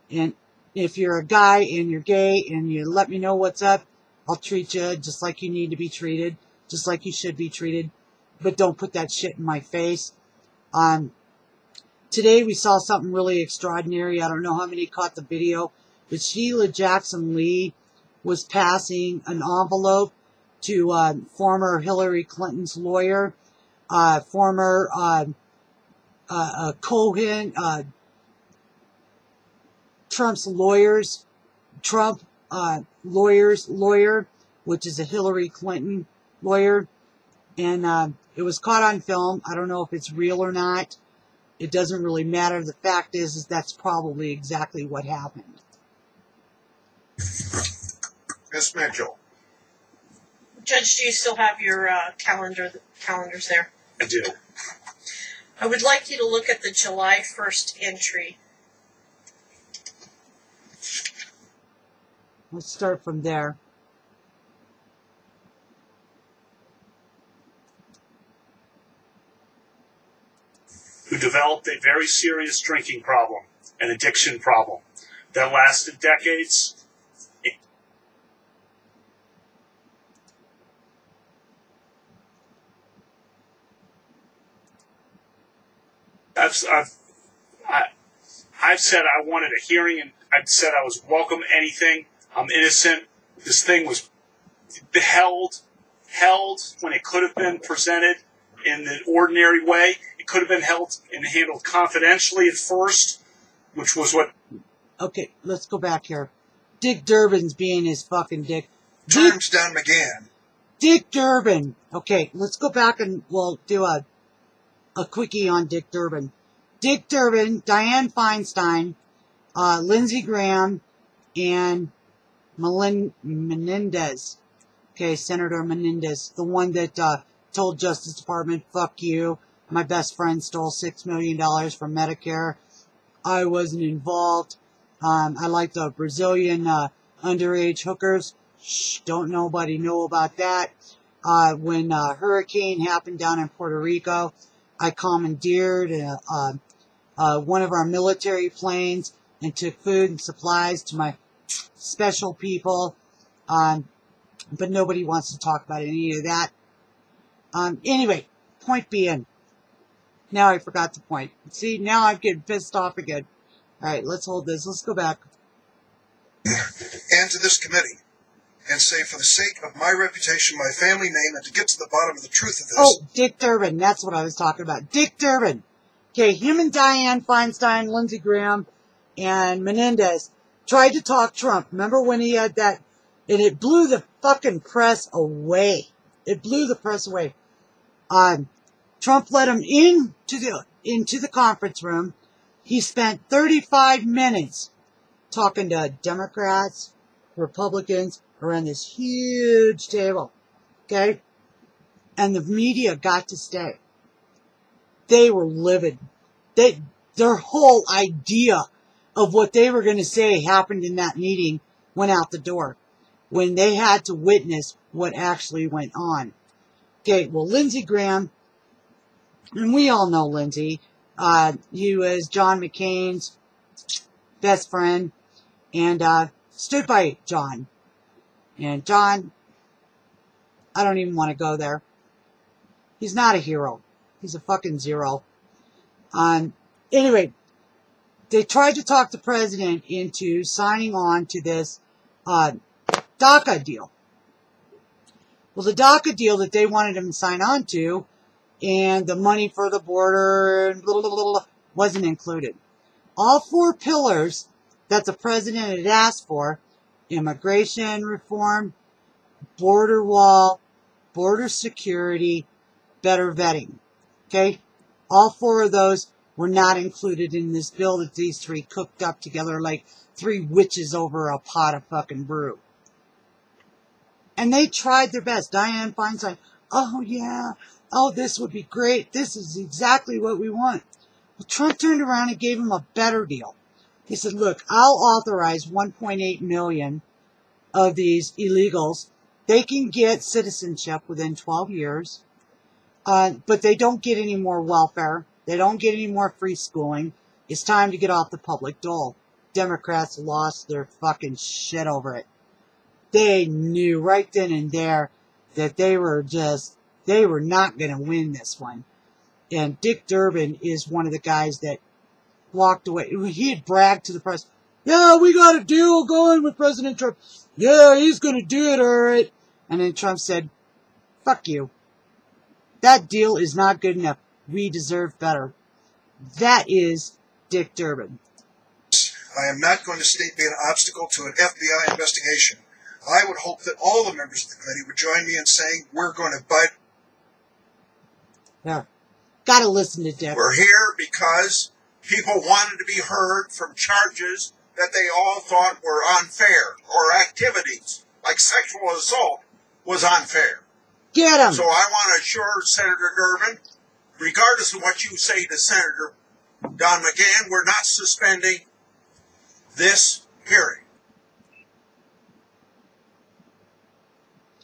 And if you're a guy and you're gay and you let me know what's up, I'll treat you just like you need to be treated, just like you should be treated. But don't put that shit in my face. Today we saw something really extraordinary. I don't know how many caught the video, but Sheila Jackson Lee was passing an envelope to former Hillary Clinton's lawyer, former Cohen, Trump's lawyers, lawyer, which is a Hillary Clinton lawyer. And it was caught on film. I don't know if it's real or not. It doesn't really matter. The fact is that's probably exactly what happened. Ms. Mitchell. Judge, do you still have your calendars there? I do. I would like you to look at the July 1st entry. Let's start from there. Who developed a very serious drinking problem, an addiction problem. that lasted decades. I've said I wanted a hearing, and I've said I was welcome anything. I'm innocent. This thing was held when it could have been presented in the ordinary way. It could have been held and handled confidentially at first, which was what... Okay, let's go back here. Dick Durbin's being his fucking dick. Terms done again. Dick Durbin. Okay, let's go back and we'll do a quickie on Dick Durbin. Dick Durbin, Dianne Feinstein, Lindsey Graham, and Menendez. Okay, Senator Menendez, the one that told Justice Department, fuck you, my best friend stole $6 million from Medicare. I wasn't involved. I like the Brazilian underage hookers. Shh, don't nobody know about that. When a hurricane happened down in Puerto Rico, I commandeered one of our military planes and took food and supplies to my special people. But nobody wants to talk about any of that. Anyway, point being, now I forgot the point. See, now I'm getting pissed off again. All right, let's hold this. Let's go back. And to this committee, and say, for the sake of my reputation, my family name, and to get to the bottom of the truth of this... Oh, Dick Durbin. That's what I was talking about. Dick Durbin. Okay, him and Dianne Feinstein, Lindsey Graham, and Menendez tried to talk Trump. Remember when he had that... And it blew the fucking press away. It blew the press away. Trump let him into the conference room. He spent 35 minutes talking to Democrats, Republicans, around this huge table. Okay? And the media got to stay. They were livid. Their whole idea of what they were going to say happened in that meeting went out the door when they had to witness what actually went on. Okay, well, Lindsey Graham, and we all know Lindsey, he was John McCain's best friend and stood by John. And John, I don't even want to go there. He's not a hero. He's a fucking zero. Anyway, they tried to talk the president into signing on to this DACA deal. Well, the DACA deal that they wanted him to sign on to, and the money for the border, and blah, blah, blah, blah, wasn't included. All four pillars that the president had asked for, immigration reform, border wall, border security, better vetting. Okay? All four of those were not included in this bill that these three cooked up together like three witches over a pot of fucking brew. And they tried their best. Dianne Feinstein, oh yeah, oh this would be great. This is exactly what we want. Well, Trump turned around and gave him a better deal. He said, look, I'll authorize 1.8 million of these illegals. They can get citizenship within 12 years, but they don't get any more welfare. They don't get any more free schooling. It's time to get off the public dole. Democrats lost their fucking shit over it. They knew right then and there that they were not going to win this one. And Dick Durbin is one of the guys that walked away. He had bragged to the press, yeah, we got a deal going with President Trump. Yeah, he's going to do it, all right. And then Trump said, fuck you. That deal is not good enough. We deserve better. That is Dick Durbin. I am not going to state be an obstacle to an FBI investigation. I would hope that all the members of the committee would join me in saying we're going to bite. Yeah. Gotta listen to Dick. We're here because people wanted to be heard from charges that they all thought were unfair, or activities like sexual assault was unfair. Get him. So I want to assure Senator Durbin, regardless of what you say to Senator Don McGahn, we're not suspending this hearing.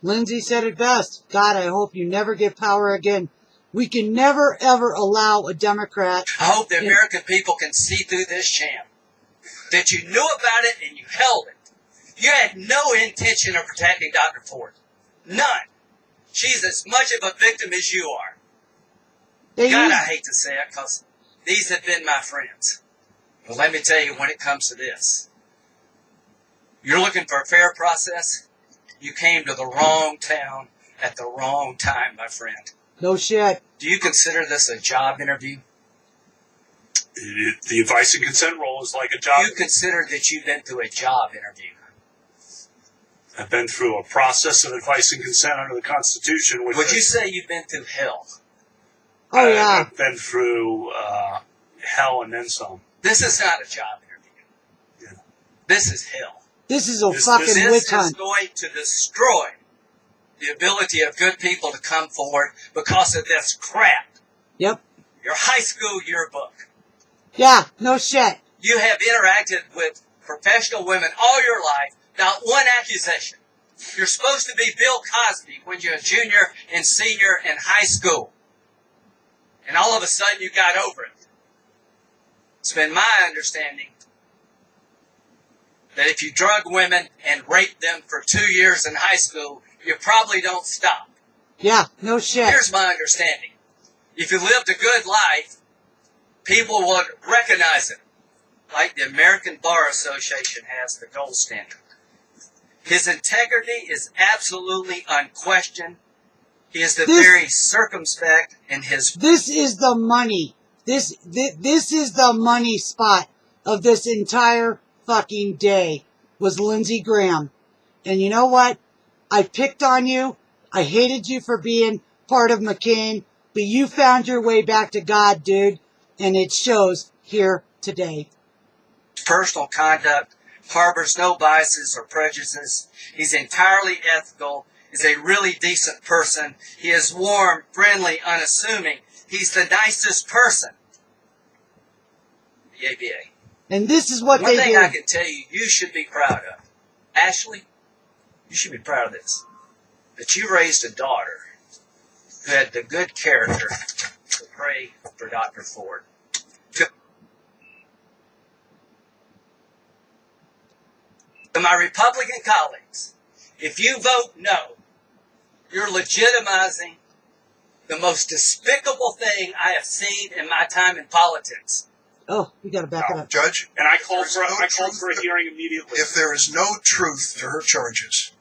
Lindsey said it best. God, I hope you never get power again. We can never, ever allow a Democrat... I hope the American people can see through this sham. that you knew about it and you held it. You had no intention of protecting Dr. Ford. None. She's as much of a victim as you are. God, I hate to say it, because these have been my friends. But let me tell you, when it comes to this, you're looking for a fair process, you came to the wrong town at the wrong time, my friend. No shit. Do you consider this a job interview? The advice and consent role is like a job. Do you consider that you've been through a job interview? I've been through a process of advice and consent under the Constitution. Would you say you've been through hell? Oh, yeah. I've been through hell and then some. This is not a job interview. Yeah. This is hell. This is a fucking witch hunt. This is going to destroy the ability of good people to come forward because of this crap. Yep. Your high school yearbook. Yeah, no shit. You have interacted with professional women all your life, not one accusation. You're supposed to be Bill Cosby when you're a junior and senior in high school. And all of a sudden you got over it. It's been my understanding that if you drug women and rape them for 2 years in high school, you probably don't stop. Yeah, no shit. Here's my understanding. If you lived a good life, people would recognize it. Like the American Bar Association has the gold standard. His integrity is absolutely unquestioned. He is very circumspect in his... This is the money. This is the money spot of this entire fucking day, was Lindsey Graham. And you know what? I picked on you. I hated you for being part of McCain. But you found your way back to God, dude. And it shows here today. Personal conduct harbors no biases or prejudices. He's entirely ethical. He's a really decent person. He is warm, friendly, unassuming. He's the nicest person. The ABA. And this is what they do. One thing I can tell you, you should be proud of. Ashley, you should be proud of this. That you raised a daughter who had the good character to pray for Dr. Ford. To my Republican colleagues, if you vote no, you're legitimizing the most despicable thing I have seen in my time in politics. Oh, we got to back it up. Judge, and I called for a hearing immediately. If there is no truth to her charges,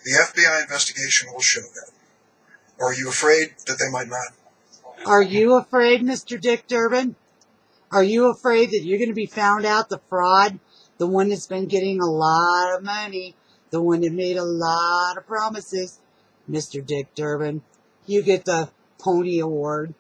the FBI investigation will show that. Or are you afraid that they might not? Are you afraid, Mr. Dick Durbin? Are you afraid that you're going to be found out the fraud? The one that's been getting a lot of money. The one that made a lot of promises. Mr. Dick Durbin, you get the Pony Award.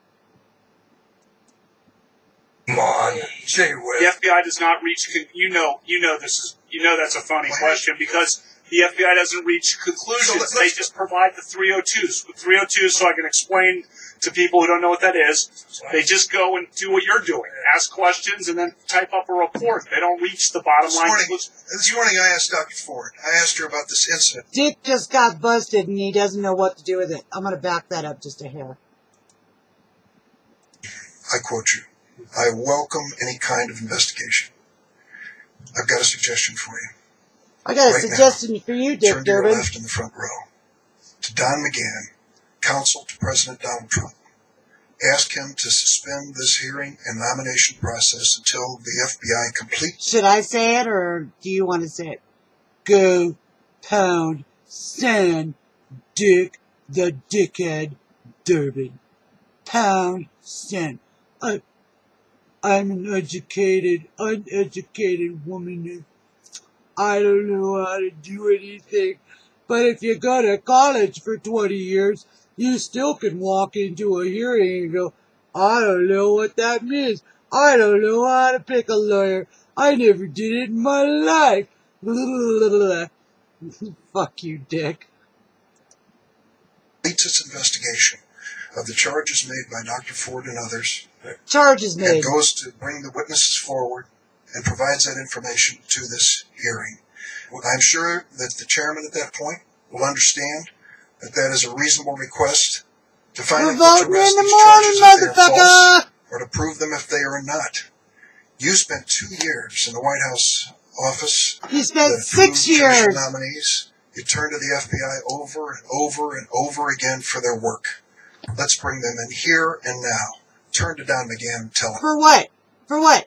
Come on, say what? The FBI does not reach. That's a funny question because the FBI doesn't reach conclusions. They just provide the 302s. With 302s, so I can explain to people who don't know what that is. They just go and do what you're doing. Ask questions and then type up a report. They don't reach the bottom line. This morning I asked Dr. Ford. I asked her about this incident. Dick just got busted and he doesn't know what to do with it. I'm going to back that up just a hair. I quote you. I welcome any kind of investigation. I've got a suggestion for you. I got a suggestion for you, Dick Turn to your Durbin. left in the front row. To Don McGahn, counsel to President Donald Trump. Ask him to suspend this hearing and nomination process until the FBI completes. Should I say it or do you want to say it? Go, pound, sand, Dick the Dickhead Durbin. Pound, sand. I'm an uneducated woman. I don't know how to do anything. But if you go to college for 20 years, you still can walk into a hearing and go, I don't know what that means. I don't know how to pick a lawyer. I never did it in my life. Fuck you, Dick. Completes its investigation of the charges made by Dr. Ford and others. Charges made. And goes to bring the witnesses forward and provides that information to this hearing. I'm sure that the chairman at that point will understand that that is a reasonable request to finally put to rest these charges if they are false, or to prove them if they are not. You spent 2 years in the White House office. He spent 6 years. Nominees. You turn to the FBI over and over and over again for their work. Let's bring them in here and now. Turn to Don McGahn and tell him. For what? For what?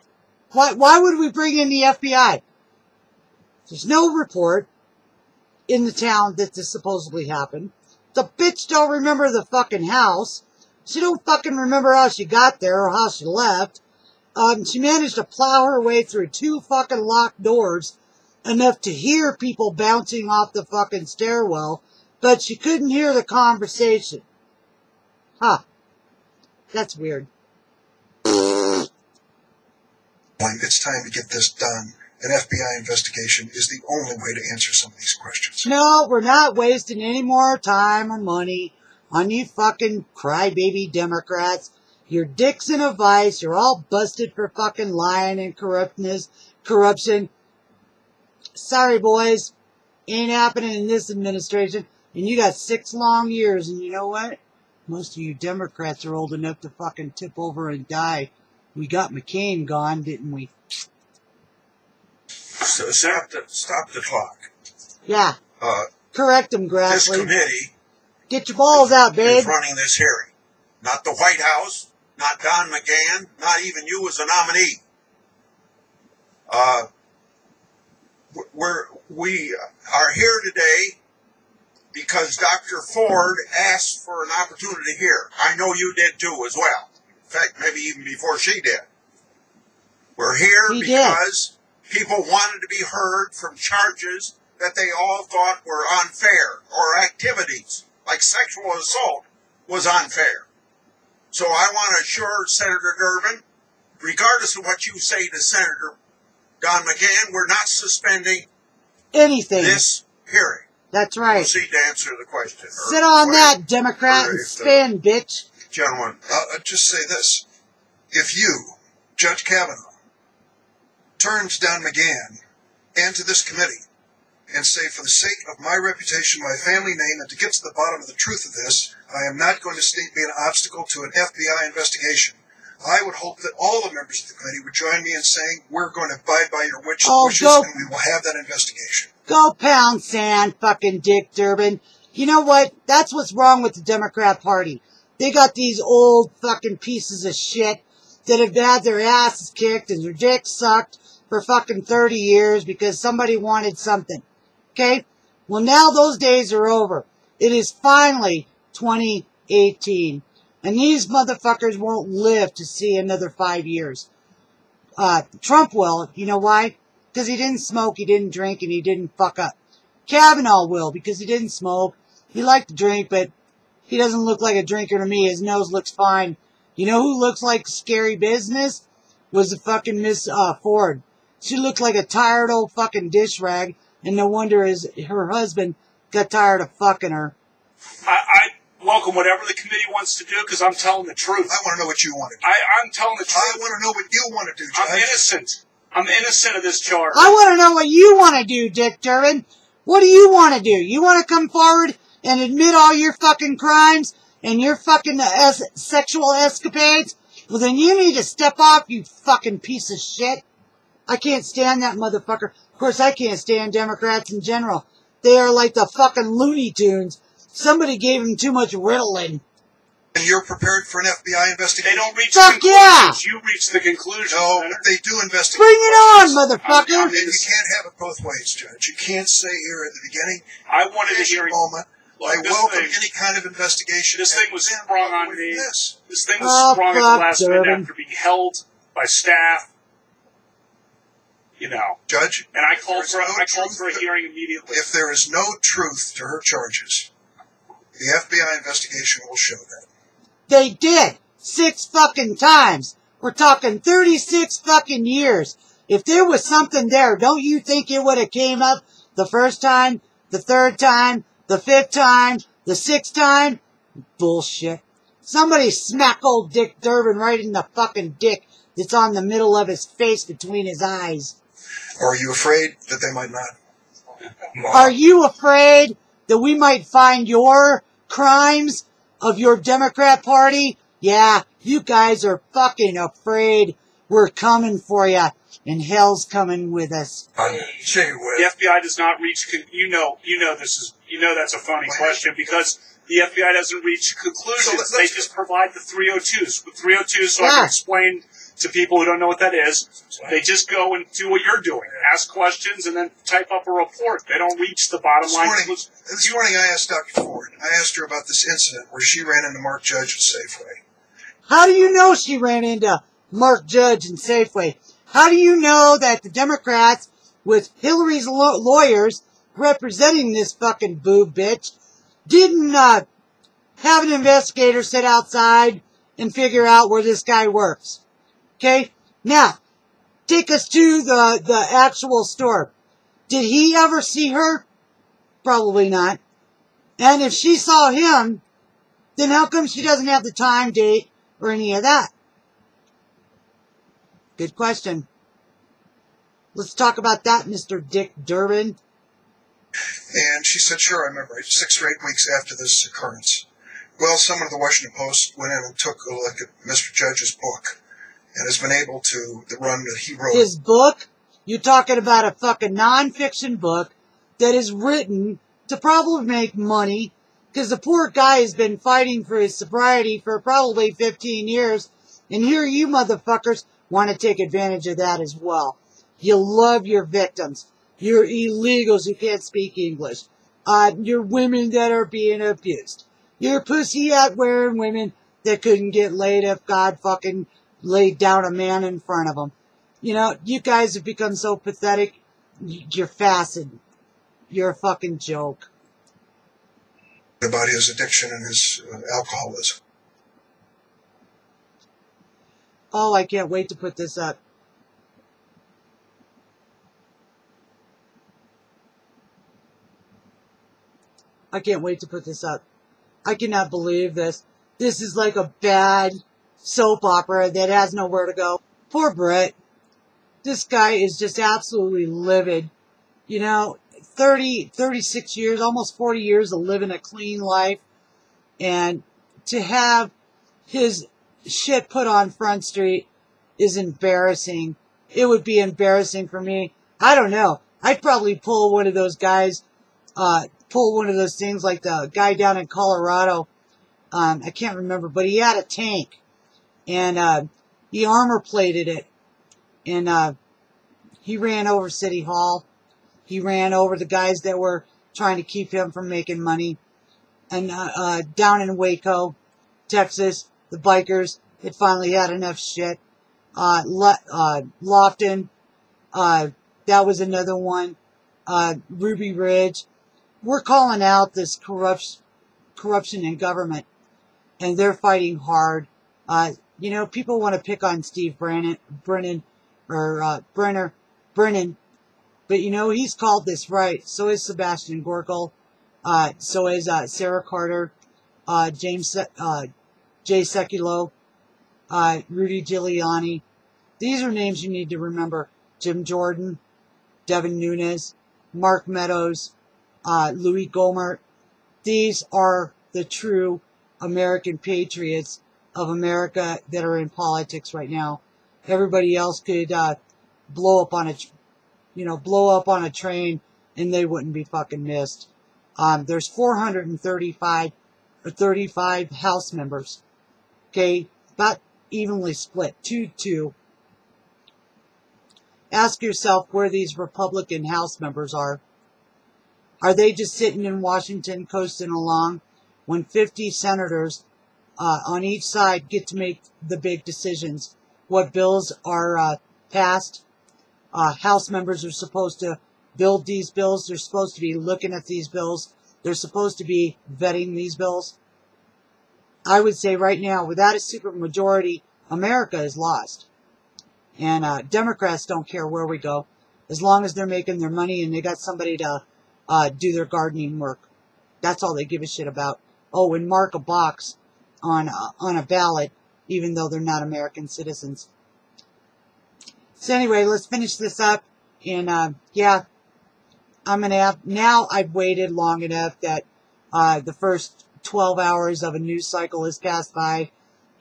Why would we bring in the FBI? There's no report in the town that this supposedly happened. The bitch don't remember the fucking house. She don't fucking remember how she got there or how she left. She managed to plow her way through 2 fucking locked doors enough to hear people bouncing off the fucking stairwell, but she couldn't hear the conversation. Huh. That's weird. It's time to get this done. An FBI investigation is the only way to answer some of these questions. No, we're not wasting any more time or money on you fucking crybaby Democrats. Your dick's in a vice. You're all busted for fucking lying and corruption. Sorry, boys. Ain't happening in this administration. And you got 6 long years. And you know what? Most of you Democrats are old enough to fucking tip over and die. We got McCain gone, didn't we? So stop the clock. Yeah. Correct him, Grassley. This committee... Get your balls out, babe. ...is running this hearing. Not the White House, not Don McGahn, not even you as a nominee. We are here today because Dr. Ford asked for an opportunity here. I know you did too as well. In fact, maybe even before she did. We're here because people wanted to be heard from charges that they all thought were unfair, or activities like sexual assault was unfair. So I want to assure Senator Durbin, regardless of what you say to Senator Don McGahn, we're not suspending anything. This hearing. That's right. Proceed to answer the question. Sit on that, Democrat, and spin, bitch. Gentlemen, I'll just say this. If you, Judge Kavanaugh, turn to Don McGahn and to this committee and say, for the sake of my reputation, my family name, and to get to the bottom of the truth of this, I am not going to be an obstacle to an FBI investigation. I would hope that all the members of the committee would join me in saying, we're going to abide by your wishes, and we will have that investigation. Go pound sand, fucking Dick Durbin. You know what? That's what's wrong with the Democrat Party. They got these old fucking pieces of shit that have had their asses kicked and their dicks sucked for fucking 30 years because somebody wanted something. Okay? Well, now those days are over. It is finally 2018. And these motherfuckers won't live to see another 5 years. Trump will. You know why? Because he didn't smoke, he didn't drink, and he didn't fuck up. Kavanaugh will, because he didn't smoke. He liked to drink, but he doesn't look like a drinker to me. His nose looks fine. You know who looks like scary business? Was the fucking Miss Ford. She looked like a tired old fucking dish rag, and no wonder her husband got tired of fucking her. I welcome whatever the committee wants to do, because I'm telling the truth. I want to know what you want to do. I'm telling the truth. I want to know what you want to do, Judge. I'm innocent. I'm innocent of this charge. I want to know what you want to do, Dick Durbin. What do you want to do? You want to come forward and admit all your fucking crimes and your fucking sexual escapades? Well, then you need to step off, you fucking piece of shit. I can't stand that motherfucker. Of course, I can't stand Democrats in general. They are like the fucking Looney Tunes. Somebody gave them too much Ritalin. And you're prepared for an FBI investigation? They don't reach the conclusions. You reach the conclusion. No, they do investigate. Bring it on, motherfucker. You can't have it both ways, Judge. You can't say here at the beginning, I wanted to hear moment, I welcome any kind of investigation. This thing was sprung on me. This thing was Oh, sprung at the last minute after being held by staff. You know. Judge, and I called for a hearing immediately. If there is no truth to her charges, the FBI investigation will show that. They did. 6 fucking times. We're talking 36 fucking years. If there was something there, don't you think it would have came up the first time, the third time, the 5th time, the 6th time? Bullshit. Somebody smack old Dick Durbin right in the fucking dick that's on the middle of his face between his eyes. Are you afraid that they might not? Are you afraid that we might find your crimes of your Democrat Party? Yeah, you guys are fucking afraid. We're coming for you, and hell's coming with us. The FBI does not reach. That's a funny question because the FBI doesn't reach conclusions. They just provide the 302s. With 302s, so I can explain to people who don't know what that is. They just go and do what you're doing, ask questions, and then type up a report. They don't reach the bottom line. This morning I asked Dr. Ford. I asked her about this incident where she ran into Mark Judge at Safeway. How do you know she ran into Mark Judge and Safeway? How do you know that the Democrats, with Hillary's lawyers representing this fucking boob bitch, didn't have an investigator sit outside and figure out where this guy works? Okay? Now, take us to the actual store. Did he ever see her? Probably not. And if she saw him, then how come she doesn't have the time, date, or any of that? Good question. Let's talk about that, Mr. Dick Durbin. And she said, sure, I remember, 6 or 8 weeks after this occurrence. Well, someone at the Washington Post went in and took a look at Mr. Judge's book and has been able to, the run that he wrote. His book? You're talking about a fucking nonfiction book that is written to probably make money, because the poor guy has been fighting for his sobriety for probably 15 years, and here you motherfuckers want to take advantage of that as well. You love your victims. You're illegals who can't speak English. You're women that are being abused. You're pussy-at-wearing women that couldn't get laid if God fucking laid down a man in front of them. You know, you guys have become so pathetic. You're fascinating. You're a fucking joke. About his addiction and his alcoholism. Oh, I can't wait to put this up. I can't wait to put this up. I cannot believe this. This is like a bad soap opera that has nowhere to go. Poor Brett. This guy is just absolutely livid. You know, 36 years, almost 40 years of living a clean life. And to have his shit put on Front Street is embarrassing. It would be embarrassing for me. I don't know. I'd probably pull one of those guys, pull one of those things like the guy down in Colorado. I can't remember, but he had a tank. And he armor plated it. And he ran over City Hall. He ran over the guys that were trying to keep him from making money. And down in Waco, Texas, the bikers had finally had enough shit. Lofton, that was another one. Ruby Ridge. We're calling out this corruption in government, and they're fighting hard. You know, people want to pick on Steve Brennan, but you know, he's called this right. So is Sebastian Gorkel. So is Sarah Carter, Jay Sekulow, Rudy Giuliani. These are names you need to remember. Jim Jordan, Devin Nunes, Mark Meadows, Louis Gohmert. These are the true American patriots of America that are in politics right now. Everybody else could blow up on a train and they wouldn't be fucking missed. There's 435 House members. Okay, about evenly split, 2-2. Ask yourself where these Republican House members are. Are they just sitting in Washington coasting along when 50 senators on each side get to make the big decisions? What bills are passed? House members are supposed to build these bills. They're supposed to be looking at these bills. They're supposed to be vetting these bills. I would say right now, without a supermajority, America is lost. And Democrats don't care where we go, as long as they're making their money and they got somebody to do their gardening work. That's all they give a shit about. Oh, and mark a box on a ballot, even though they're not American citizens. So anyway, let's finish this up. And yeah, I'm gonna have, now I've waited long enough that the first 12 hours of a news cycle has passed by,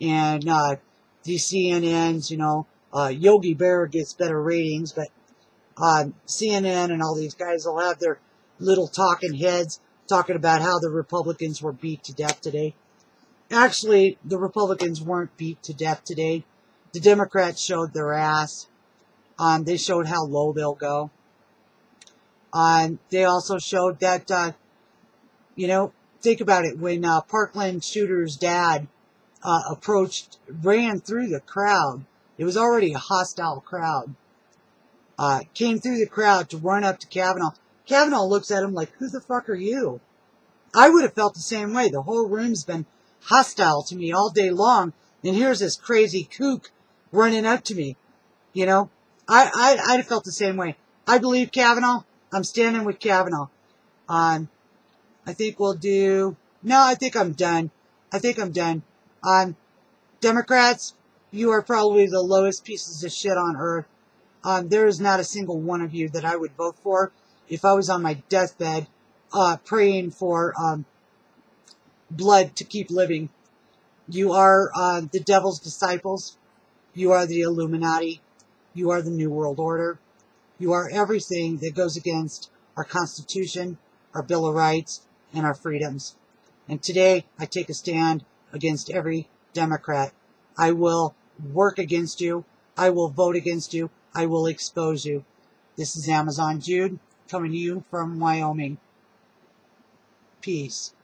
and the CNNs, you know, Yogi Bear gets better ratings, but CNN and all these guys will have their little talking heads talking about how the Republicans were beat to death today. Actually, the Republicans weren't beat to death today. The Democrats showed their ass. They showed how low they'll go. They also showed that, you know, think about it. When Parkland shooter's dad ran through the crowd, it was already a hostile crowd. Came through the crowd to run up to Kavanaugh. Kavanaugh looks at him like, who the fuck are you? I would have felt the same way. The whole room's been hostile to me all day long, and here's this crazy kook running up to me. You know, I'd have felt the same way. I believe Kavanaugh. I'm standing with Kavanaugh. I think we'll do... No, I think I'm done. Democrats, you are probably the lowest pieces of shit on earth. There is not a single one of you that I would vote for if I was on my deathbed praying for blood to keep living. You are the devil's disciples. You are the Illuminati. You are the New World Order. You are everything that goes against our Constitution, our Bill of Rights, and our freedoms. And today, I take a stand against every Democrat. I will work against you. I will vote against you. I will expose you. This is Amazon Jude, coming to you from Wyoming. Peace.